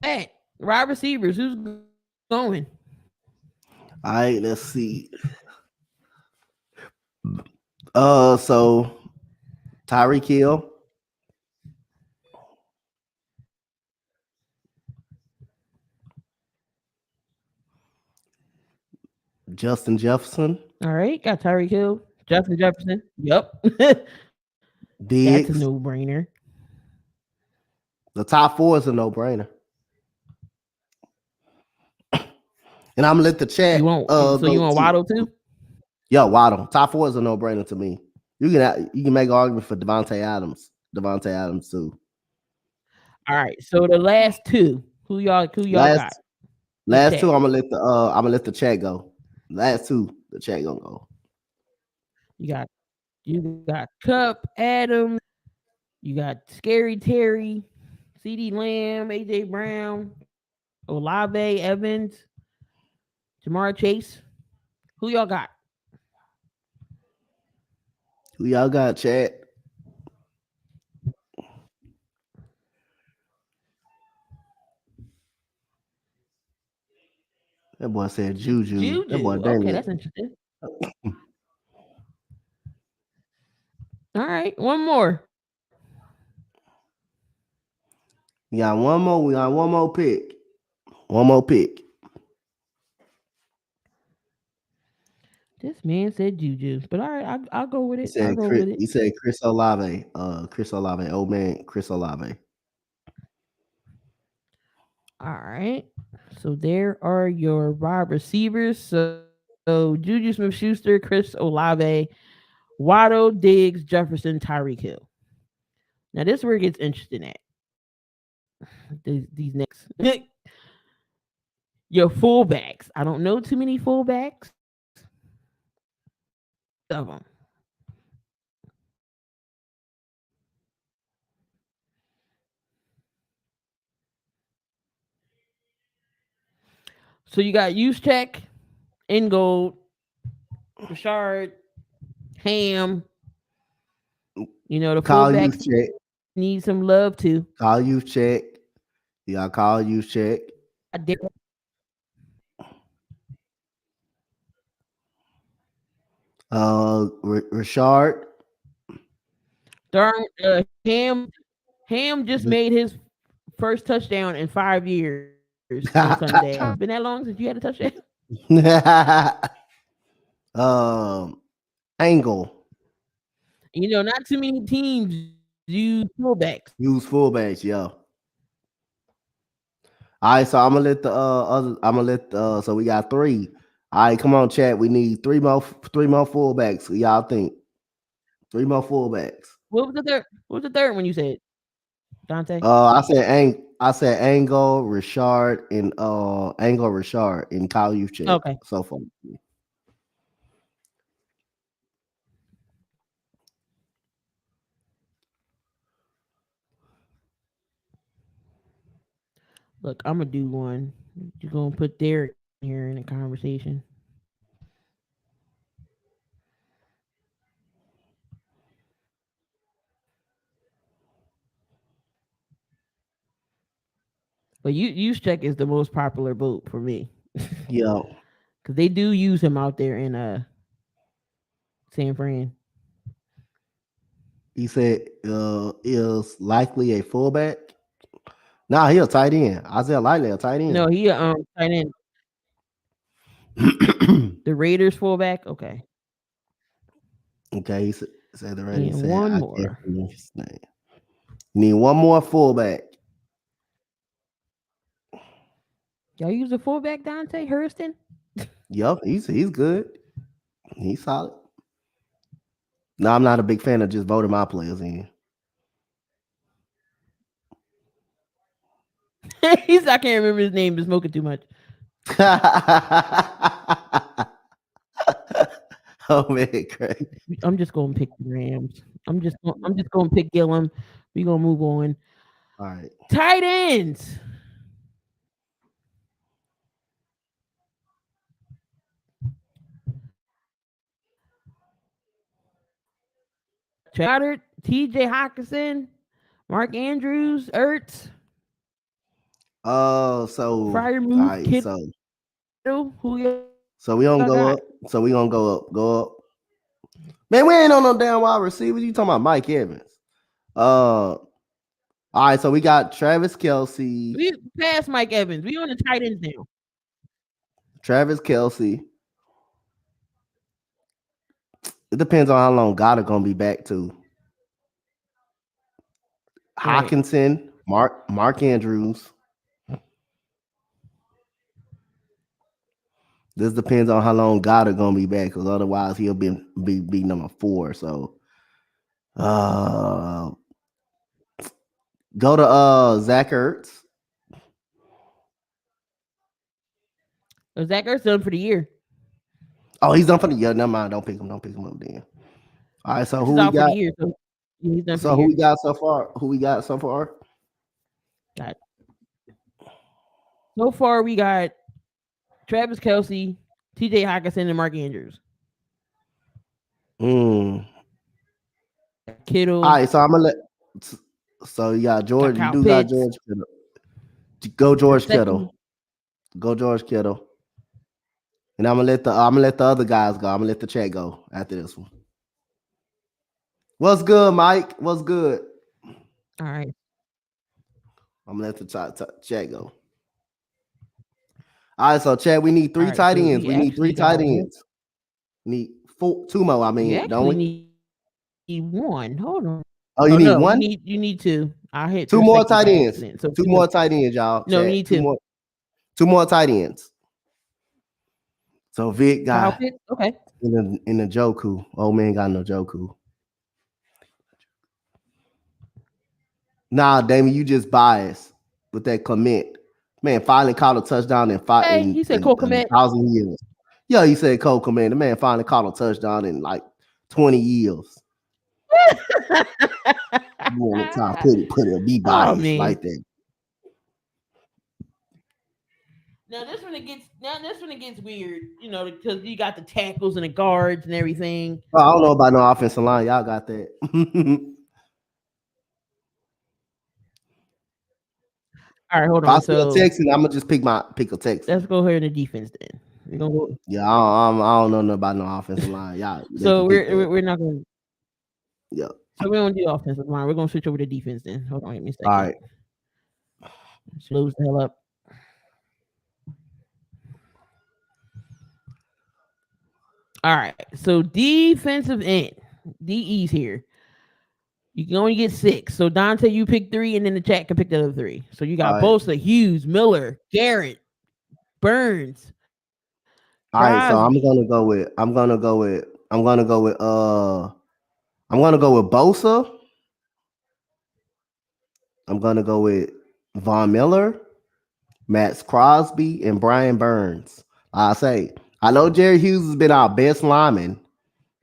Hey, wide receivers, who's going? All right, let's see. So Tyreek Hill, Justin Jefferson, All right, got Tyreek Hill, Justin Jefferson. Yep. That's a Diggs. no-brainer. The top 4 is a no-brainer. And I'm gonna let the chat. You want Waddle too? Yeah, Waddle. Top 4 is a no-brainer to me. You can make an argument for Devontae Adams too. All right, so the last 2, who y'all got? Last 2, I'm gonna let the chat go. Last 2, the chat gonna go. You got Cup, Adams. You got Scary Terry. CD Lamb, AJ Brown, Olave, Evans, Jamar Chase. Who y'all got? Who y'all got, chat? That boy said Juju. That boy Juju. dang Okay, it. that's interesting. All right, one more. We got one more. We got one more pick. One more pick. This man said Juju, but all right, I'll go with He it. I'll said roll Chris. with it. He said Chris Olave. Chris Olave. Old man, Chris Olave. All right. So there are your wide receivers. So Juju Smith-Schuster, Chris Olave, Waddle, Diggs, Jefferson, Tyreek Hill. Now this is where it gets interesting at. These next your fullbacks. I don't know too many fullbacks of them. So you got Juszczyk, Ingold, Rashard, Ham. You know the Call youth fullbacks check. need some love too. Call youth check. You got call youth check. I did Rashard. Ham just made his first touchdown in 5 years on Sunday. Been that long since you had a touchdown? Angle. You know, not too many teams use fullbacks. Use fullbacks, yo. All right, so I'm gonna let the other. I'm gonna let so we got three. All right, come on, chat. We need three more fullbacks. Y'all think three more fullbacks? What was the third? What was the third one you said, Dante? I said Angle, Richard, and Angle, Richard, and Kyle Juszczyk. Okay. So far. Look, I'm gonna do one. You're gonna put Derek here in the conversation. But Juszczyk is the most popular vote for me. Yo, Because they do use him out there in San Fran. he said is likely a fullback. Nah, he a tight end. Isaiah Likely a tight end. No, he tight end. The Raiders fullback. Okay. Okay, he said the ready. And Said, one I more. can't remember his name. You need one more fullback. Y'all use a fullback, Dante Hurston? Yup, he's good. He's solid. No, I'm not a big fan of just voting my players in. I can't remember his name. Been smoking too much. Oh man, Craig. I'm just gonna pick the Rams. I'm just gonna pick Gillum. We gonna move on. All right. Tight ends. Trotter, TJ Hawkinson, Mark Andrews, Ertz, So Fryer all Move, right, Kittle. Who y'all so we don't go got? up. So we gonna go up. Go up. Man, we ain't on no damn wide receivers. You talking about Mike Evans? All right, so we got Travis Kelce. We passed Mike Evans. We on the tight ends now. Travis Kelce. It depends on how long Goddard gonna be back to. Right. Hawkinson, Mark Andrews. This depends on how long Goddard gonna be back, because otherwise he'll be number 4. So go to Zach Ertz. Zach Ertz done for the year. Oh, he's done for the year. Never mind. Don't pick him up then. All right, so He's who we out for got? the year. So he's done for So the who year. we got so far? Who we got so far? Got so far we got Travis Kelsey, T.J. Hawkinson, and Mark Andrews. Mm. Kittle. All right, so I'm gonna let. So you got Got George. You Kyle do got Pitts. George Kittle. Go Got George second. Kittle. Go George Kittle. And I'm gonna let the other guys go. I'm gonna let the chat go after this one. What's good, Mike? What's good? All right. I'm gonna let the chat go. All right, so Chad, we need All three right. tight So ends. we We need actually three got tight ends. Need two more. I we mean, don't actually we? need one. Hold on. Oh, Oh you need no, one? you need two. I hit Two your more second tight by ends. accident. So Two two more more. tight ends, y'all. No, we Chad. need two. Two more tight ends. So Vic Kyle got Pitts. Okay. in the Joku. Old man got no Joku. Nah, Damien, you just biased with that Clement. Man, finally caught a touchdown in five Hey, he said Cole in Komet. 1,000 years. Yeah, he said Cole Clement. The man finally caught a touchdown in like 20 years. You want to try to put it, be Oh biased man. like that. Now this one it gets weird, you know, because you got the tackles and the guards and everything. Oh, I don't know about no offensive line. Y'all got that. All right, hold If I on. see a So Texan, I'm gonna just pick a Texan. let's go here in the defense then. We're gonna go. Yeah, I don't know nothing about no offensive line. Y'all, they So can pick that. we're not gonna. Yeah. So we don't do offensive line. We're gonna switch over to defense then. Hold on, give me a All second. right. Slows the hell up. All right. So defensive end, DE's here. You can only get 6. So Donte, you pick 3, and then the chat can pick the other 3. So you got All right. Bosa, Hughes, Miller, Garrett, Burns, All right. So Crosby. I'm gonna go with Bosa. I'm gonna go with Von Miller, Max Crosby, and Brian Burns. I say, I know Jerry Hughes has been our best lineman,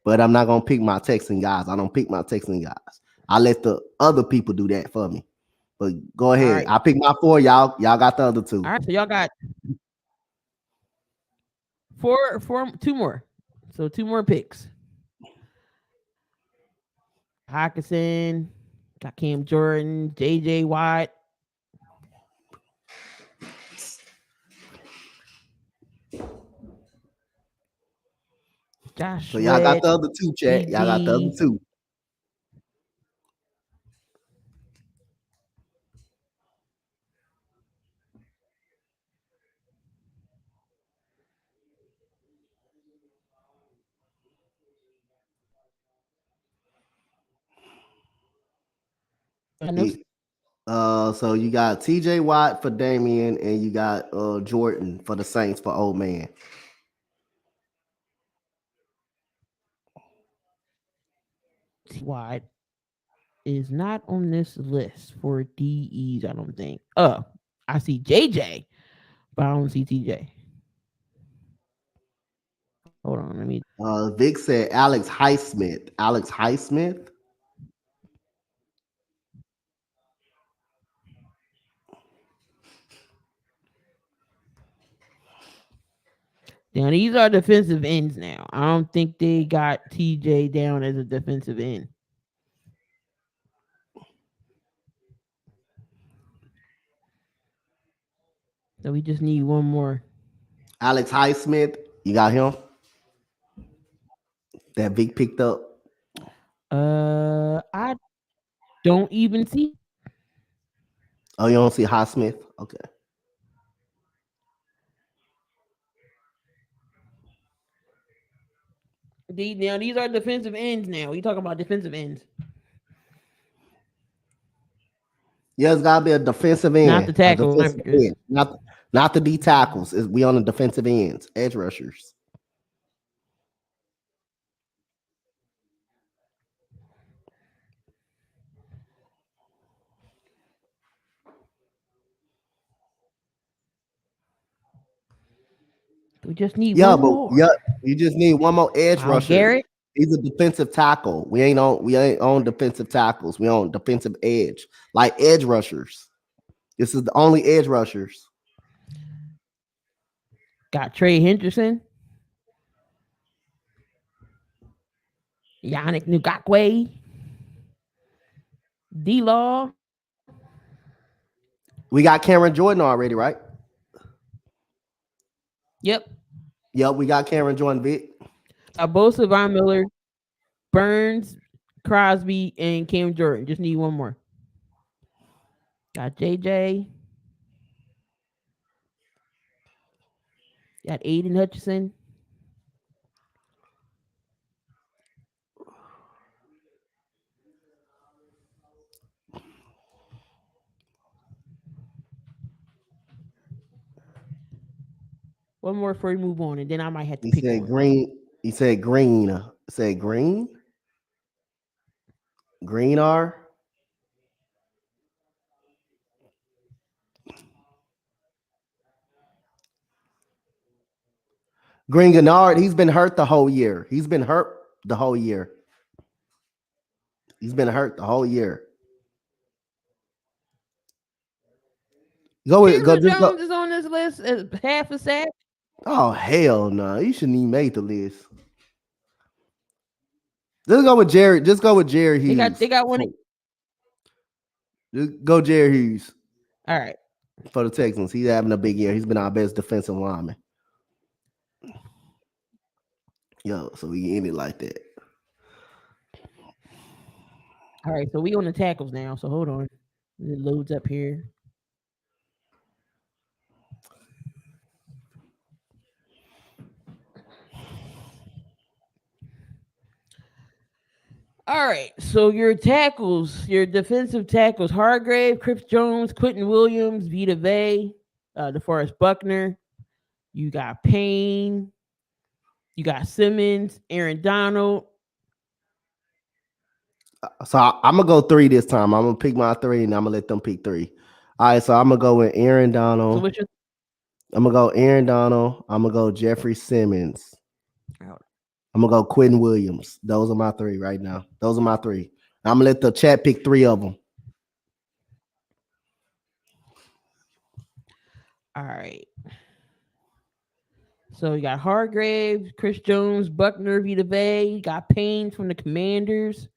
but I'm not gonna pick my Texan guys. I don't pick my Texan guys. I let the other people do that for me. But go ahead. Right. I pick my 4. Y'all got the other 2. All right. So y'all got 2 more. So 2 more picks. Hawkinson, got Cam Jordan, JJ Watt. Josh So y'all got Sweat, the other 2, chat. Y'all got the other BG. 2. So you got TJ Watt for Damian, and you got Jordan for the Saints for old man. Watt is not on this list for DEs, I don't think. I see JJ, but I don't see TJ. Hold on, let me. Vic said Alex Highsmith. Alex Highsmith. Now these are defensive ends now. I don't think they got TJ down as a defensive end. So we just need one more. Alex Highsmith. You got him? That Vic picked up. I don't even see. Oh, you don't see Highsmith? Okay. Now these are defensive ends. Now we talking about defensive ends, Yeah, it's gotta be a defensive not end. the A tackle defensive linebackers. end. Not the D tackles. We on the defensive ends, edge rushers. We just need Yeah, one but more. yeah, you just need one more edge Myles rusher. Garrett. He's a defensive tackle. We ain't on defensive tackles. We on defensive edge, like edge rushers. This is the only edge rushers. Got Trey Henderson, Yannick Ngakwe, D Law. We got Cameron Jordan already, right? Yep. Yep, we got Cameron Jordan, Vic. Bosa, Von Miller, Burns, Crosby, and Cam Jordan. Just need one more. Got JJ. Got Aiden Hutchinson. One more before we move on, and then I might have to He pick said one. green. He said green. Said green. Green R. Green Gennard. He's been hurt the whole year. He's been hurt the whole year. He's been hurt the whole year. Chandler Just go. Jones is on this list as half a sack. Oh hell no! You shouldn't even make the list. Just go with Jerry. Just go with Jerry Hughes. They got one. Just go Jerry Hughes All right. for the Texans. He's having a big year. He's been our best defensive lineman. Yo, so we end it like that. All right. So we on the tackles now. So hold on. It loads up here. All right, so your tackles, your defensive tackles: Hargrave, Chris Jones, Quentin Williams, Vita Vey, DeForest Buckner. You got Payne. You got Simmons, Aaron Donald. So I'm gonna go 3 this time. I'm gonna pick my 3, and I'm gonna let them pick 3. All right, so I'm gonna go with Aaron Donald. So what's your? I'm gonna go Aaron Donald. I'm gonna go Jeffrey Simmons. I'm gonna go Quentin Williams. Those are my 3 right now. Those are my 3. I'm gonna let the chat pick 3 of them. All right. So you got Hargrave, Chris Jones, Buckner, Vita Vey. You got Payne from the Commanders.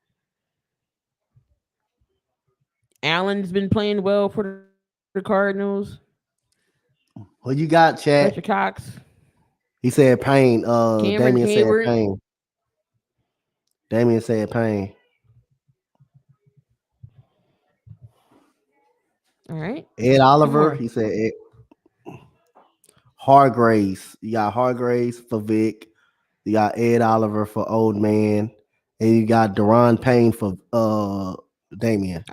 Allen's been playing well for the Cardinals. What you got, chat? Fletcher Cox. He said Payne. Cameron Damian Hayward. said Payne. Damian said Payne. All right. Ed Oliver. He said Ed. Hargraves. You got Hargraves for Vic. You got Ed Oliver for Old Man. And you got Deron Payne for Damian.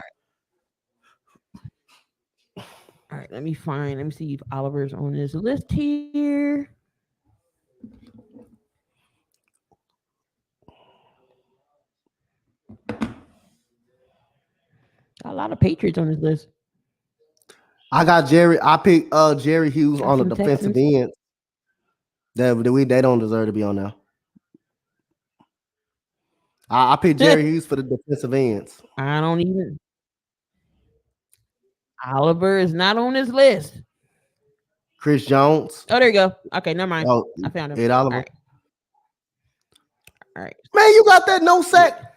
All right, let me see if Oliver's on this list here. Got a lot of Patriots on this list. I got I picked Jerry Hughes on the defensive end. They don't deserve to be on there. I picked Jerry Hughes for the defensive ends. I don't even. Oliver is not on this list. Chris Jones. Oh, there you go. Okay, never mind. Oh, I found him. Ed Oliver. All right. Man, you got that no sack.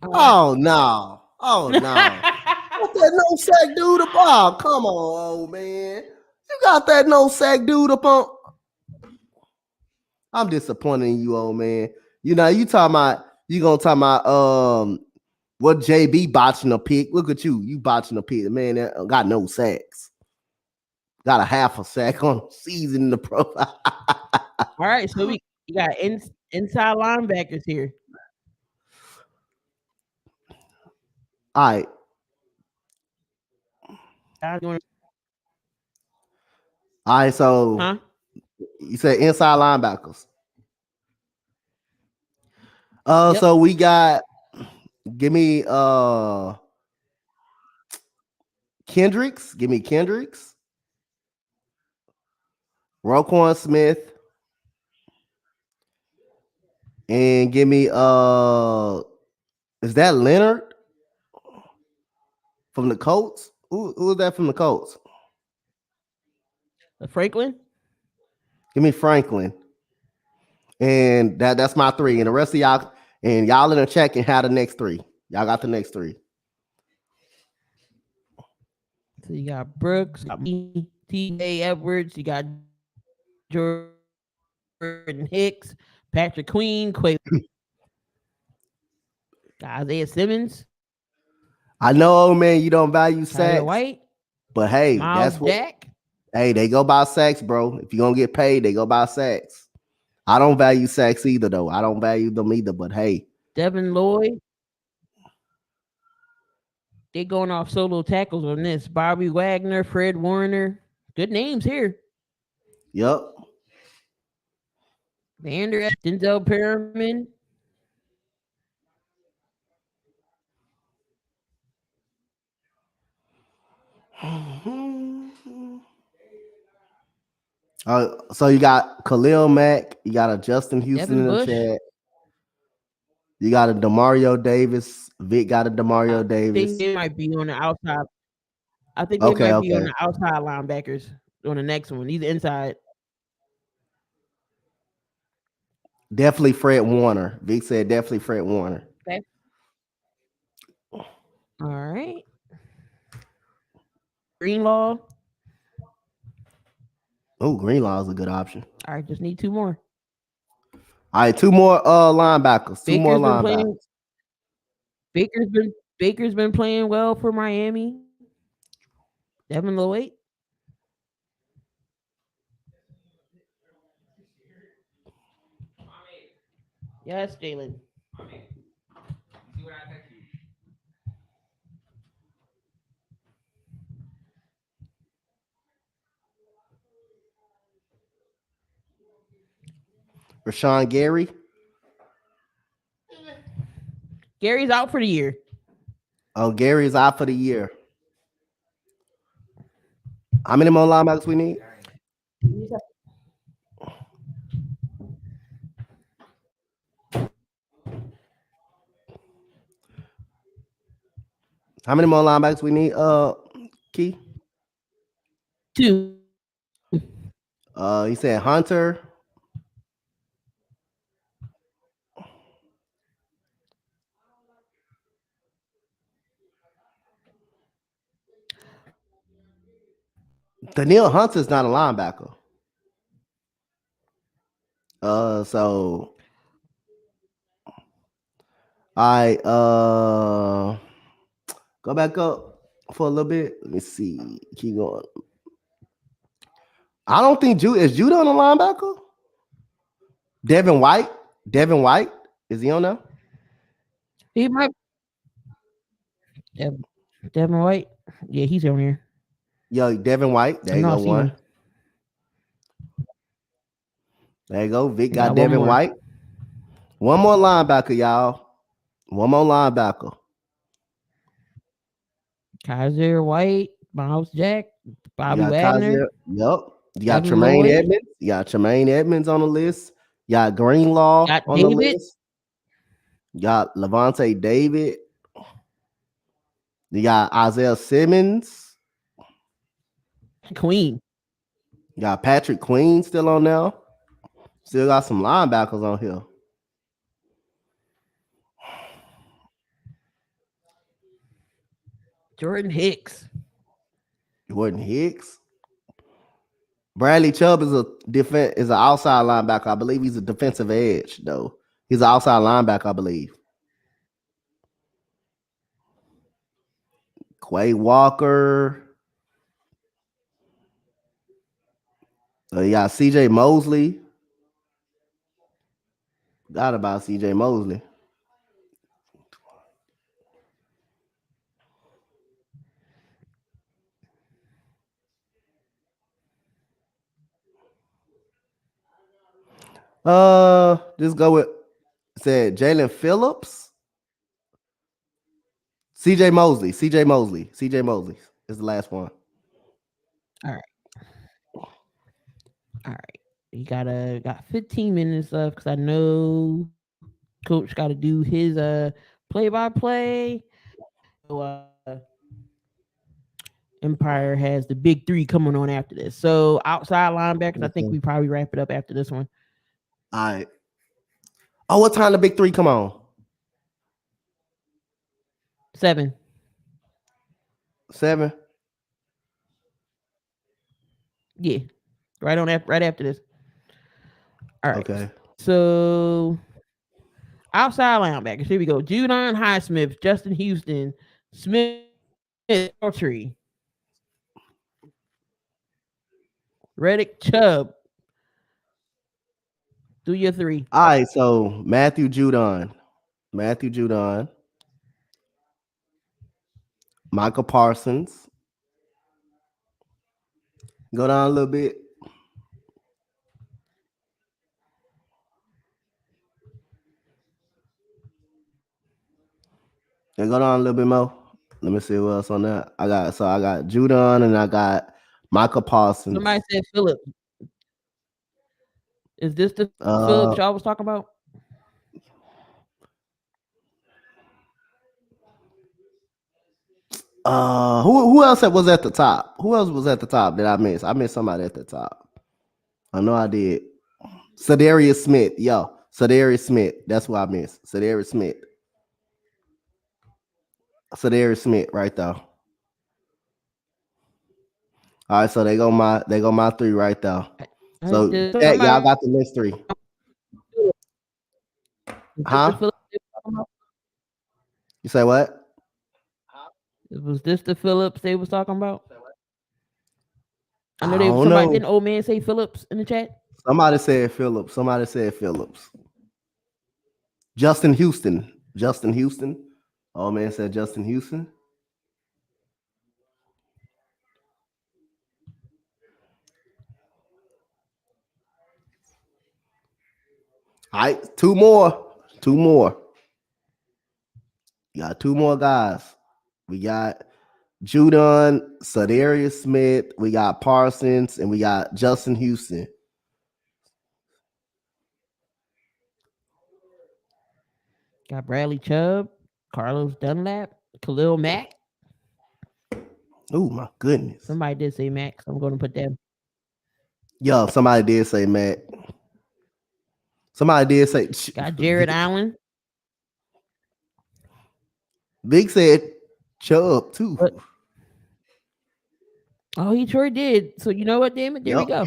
Oh no. Oh no. Got that no sack dude up. Oh, come on, old man. You got that no sack dude up on. I'm disappointed in you, old man. You know, you gonna talk about what JB botching a pick. Look at you. You botching a pick. Man, that got no sacks. Got a half a sack on season in the pro. All right, so we got inside linebackers here. All right. All right, so you said inside linebackers. Yep. So we got give me Kendricks. Give me Kendricks. Roquan Smith. And give me is that Leonard from the Colts? who was that from the Colts? Franklin. Give me Franklin. And that's my three. And the rest of y'all, and y'all in the chat can have the next three. Y'all got the next three. So you got Brooks, got me, T.J. Edwards, you got Jordan Hicks, Patrick Queen, Quay, Isaiah Simmons, I know, man, you don't value Tyler sacks, White, but hey, Miles that's what. Jack, Hey, they go by sacks, bro. If you're gonna get paid, they go by sacks. I don't value sacks either, though. I don't value them either. But hey, Devin Lloyd. They going off solo tackles on this. Bobby Wagner, Fred Warner. Good names here. yep. Vander Denzel Perriman. So you got Khalil Mack, you got a Justin Houston Devin in the Bush. chat, you got a Demario Davis. Vic got a I Demario think Davis. they might be on the outside. I think they Okay, might be on okay. the outside linebackers on the next one. He's inside. Definitely Fred Warner. Vic said definitely Fred Warner. Okay. All right. Greenlaw. Oh, Greenlaw is a good option. All right, just need two more. All right, two more linebackers. Two more Baker's been linebackers. playing. Baker's been playing well for Miami. Devin Lloyd. Yes, Jalen. Rashawn Gary. Gary's out for the year. Oh, Gary's out for the year. How many more linebackers we need? How many more linebackers we need? Key. Two. He said Hunter. Daniil Hunter's not a linebacker. So I go back up for a little bit. Let me see. Keep going. I don't think is Judah on the linebacker. Devin White. Devin White is he on there? He might. Devin White. Yeah, he's on here. Yo, Devin White. There you No, I go. see him. One. There you go. Vic I got got one Devin more. White. One more linebacker, y'all. One more linebacker. Kaiser White, Miles Jack, Bobby You got Wagner, Kaiser. Yep. You got Devin Tremaine Lloyd. Edmonds. You got Tremaine Edmonds on the list. You got Greenlaw Got on the David. list. You got Levante David. You got Isaiah Simmons. Queen. You got Patrick Queen still on there. Still got some linebackers on here. Jordan Hicks. Jordan Hicks. Bradley Chubb is an outside linebacker. I believe he's a defensive edge, though. He's an outside linebacker, I believe. Quay Walker. You got CJ Mosley. Forgot about CJ Mosley. Just go with said Jalen Phillips. CJ Mosley. CJ Mosley. CJ Mosley is the last one. All right. All right. You got 15 minutes left because I know Coach got to do his play by play. So Empire has the big three coming on after this. So outside linebackers, I think Okay. we probably wrap it up after this one. All right. Oh, what time the big three come on? 7. 7. Yeah. Right after this. All right. Okay. So outside linebackers, here we go. Judon Highsmith, Justin Houston, Smith, Autry, Reddick Chubb. Do your 3. All right. So Matthew Judon, Michael Parsons. Go down a little bit. And go down a little bit more. Let me see what else on that. I got Judon and I got Michael Parsons. Somebody said Phillips. Is this the Phillips Uh y'all was talking about? who else was at the top? Who else was at the top that I missed? I missed somebody at the top. I know I did. Sadarius Smith. Yo, Sadarius Smith. That's what I missed. Sadarius Smith. Sadarius Smith right there. All right, so they go my 3 right there. So yeah, y'all got the next 3. Huh? You say what? Was this the Phillips they was talking about? I know I they don't somebody know. didn't old man say Phillips in the chat. Somebody said Phillips. Justin Houston. Oh man said Justin Houston. All right, 2 more. 2 more. You got 2 more guys. We got Judon, Sadarius Smith, we got Parsons, and we got Justin Houston. Got Bradley Chubb, Carlos Dunlap, Khalil Mack. Oh my goodness. Somebody did say Mack, so I'm going to put that. Yo, somebody did say Matt. Somebody did say Got Jared Allen. Big said Chubb too. But, oh, he sure did. So you know what, damn it? There we go.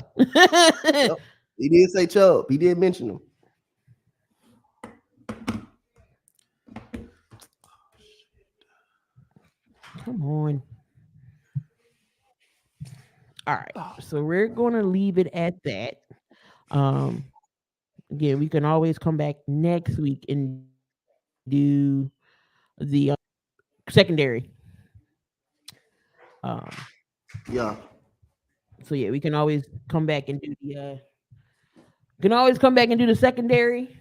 Yep. He did say Chubb. He did mention him. Come on. All right. So we're going to leave it at that. Again, we can always come back next week and do the secondary. Yeah. So yeah, we can always come back and do the secondary.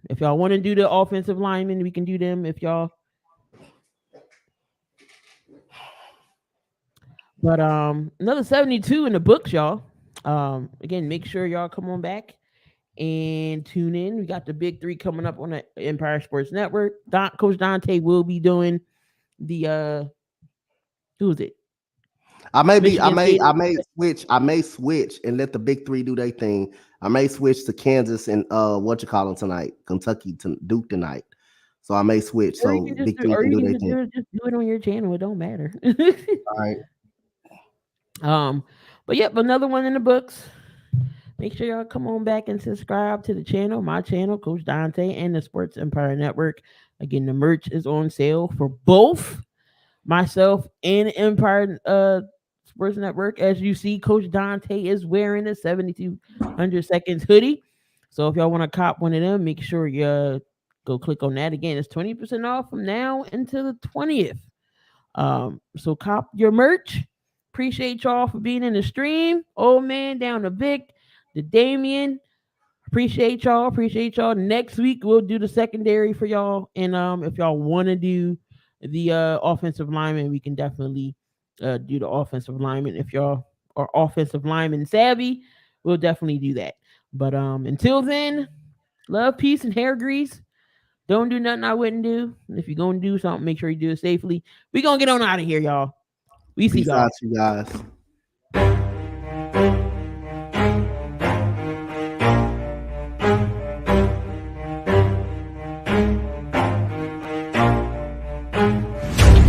If y'all want to do the offensive linemen, we can do them. If y'all, but another 72 in the books, y'all. Again, make sure y'all come on back and tune in. We got the big 3 coming up on the Empire Sports Network. Coach Donte will be doing the who is it? I may switch and let the big 3 do their thing. I may switch to Kansas and tonight, Kentucky to Duke tonight. So I may switch. So big 3 can do their thing. Just do it on your channel. It don't matter. All right. But yep, another one in the books. Make sure y'all come on back and subscribe to the channel, my channel, Coach Donte, and the Sports Empire Network. Again, the merch is on sale for both myself and Empire Sports Network. As you see, Coach Donte is wearing a 7200 seconds hoodie. So if y'all want to cop one of them, make sure you go click on that. Again, it's 20% off from now until the 20th. So cop your merch. Appreciate y'all for being in the stream. Old man down to Vic, to Damien. Appreciate y'all. Next week we'll do the secondary for y'all. And if y'all want to do the offensive lineman, we can definitely do the offensive lineman. If y'all are offensive lineman savvy, we'll definitely do that. But until then, love, peace, and hair grease. Don't do nothing I wouldn't do. If you're gonna do something, make sure you do it safely. We gonna get on out of here, y'all. We see Peace y'all. out, you guys.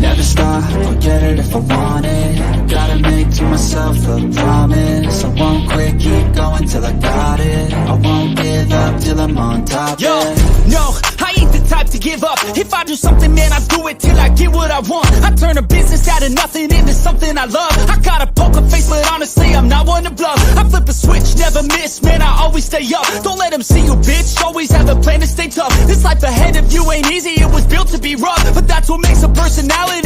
Never stop, I'll get it if I want it. Gotta make to myself a promise. I won't quit, keep going till I got it. I won't give up till I'm on top. Yo, yeah. no, I ain't the type to give up. If I do something, man, I do it till I get what I want. I turn a business out of nothing into something I love. I got a poker face, but honestly, I'm not one to bluff. I flip a switch, never miss, man, I always stay up. Don't let them see you, bitch, always have a plan to stay tough. This life ahead of you ain't easy, it was built to be rough. But that's what makes a personality.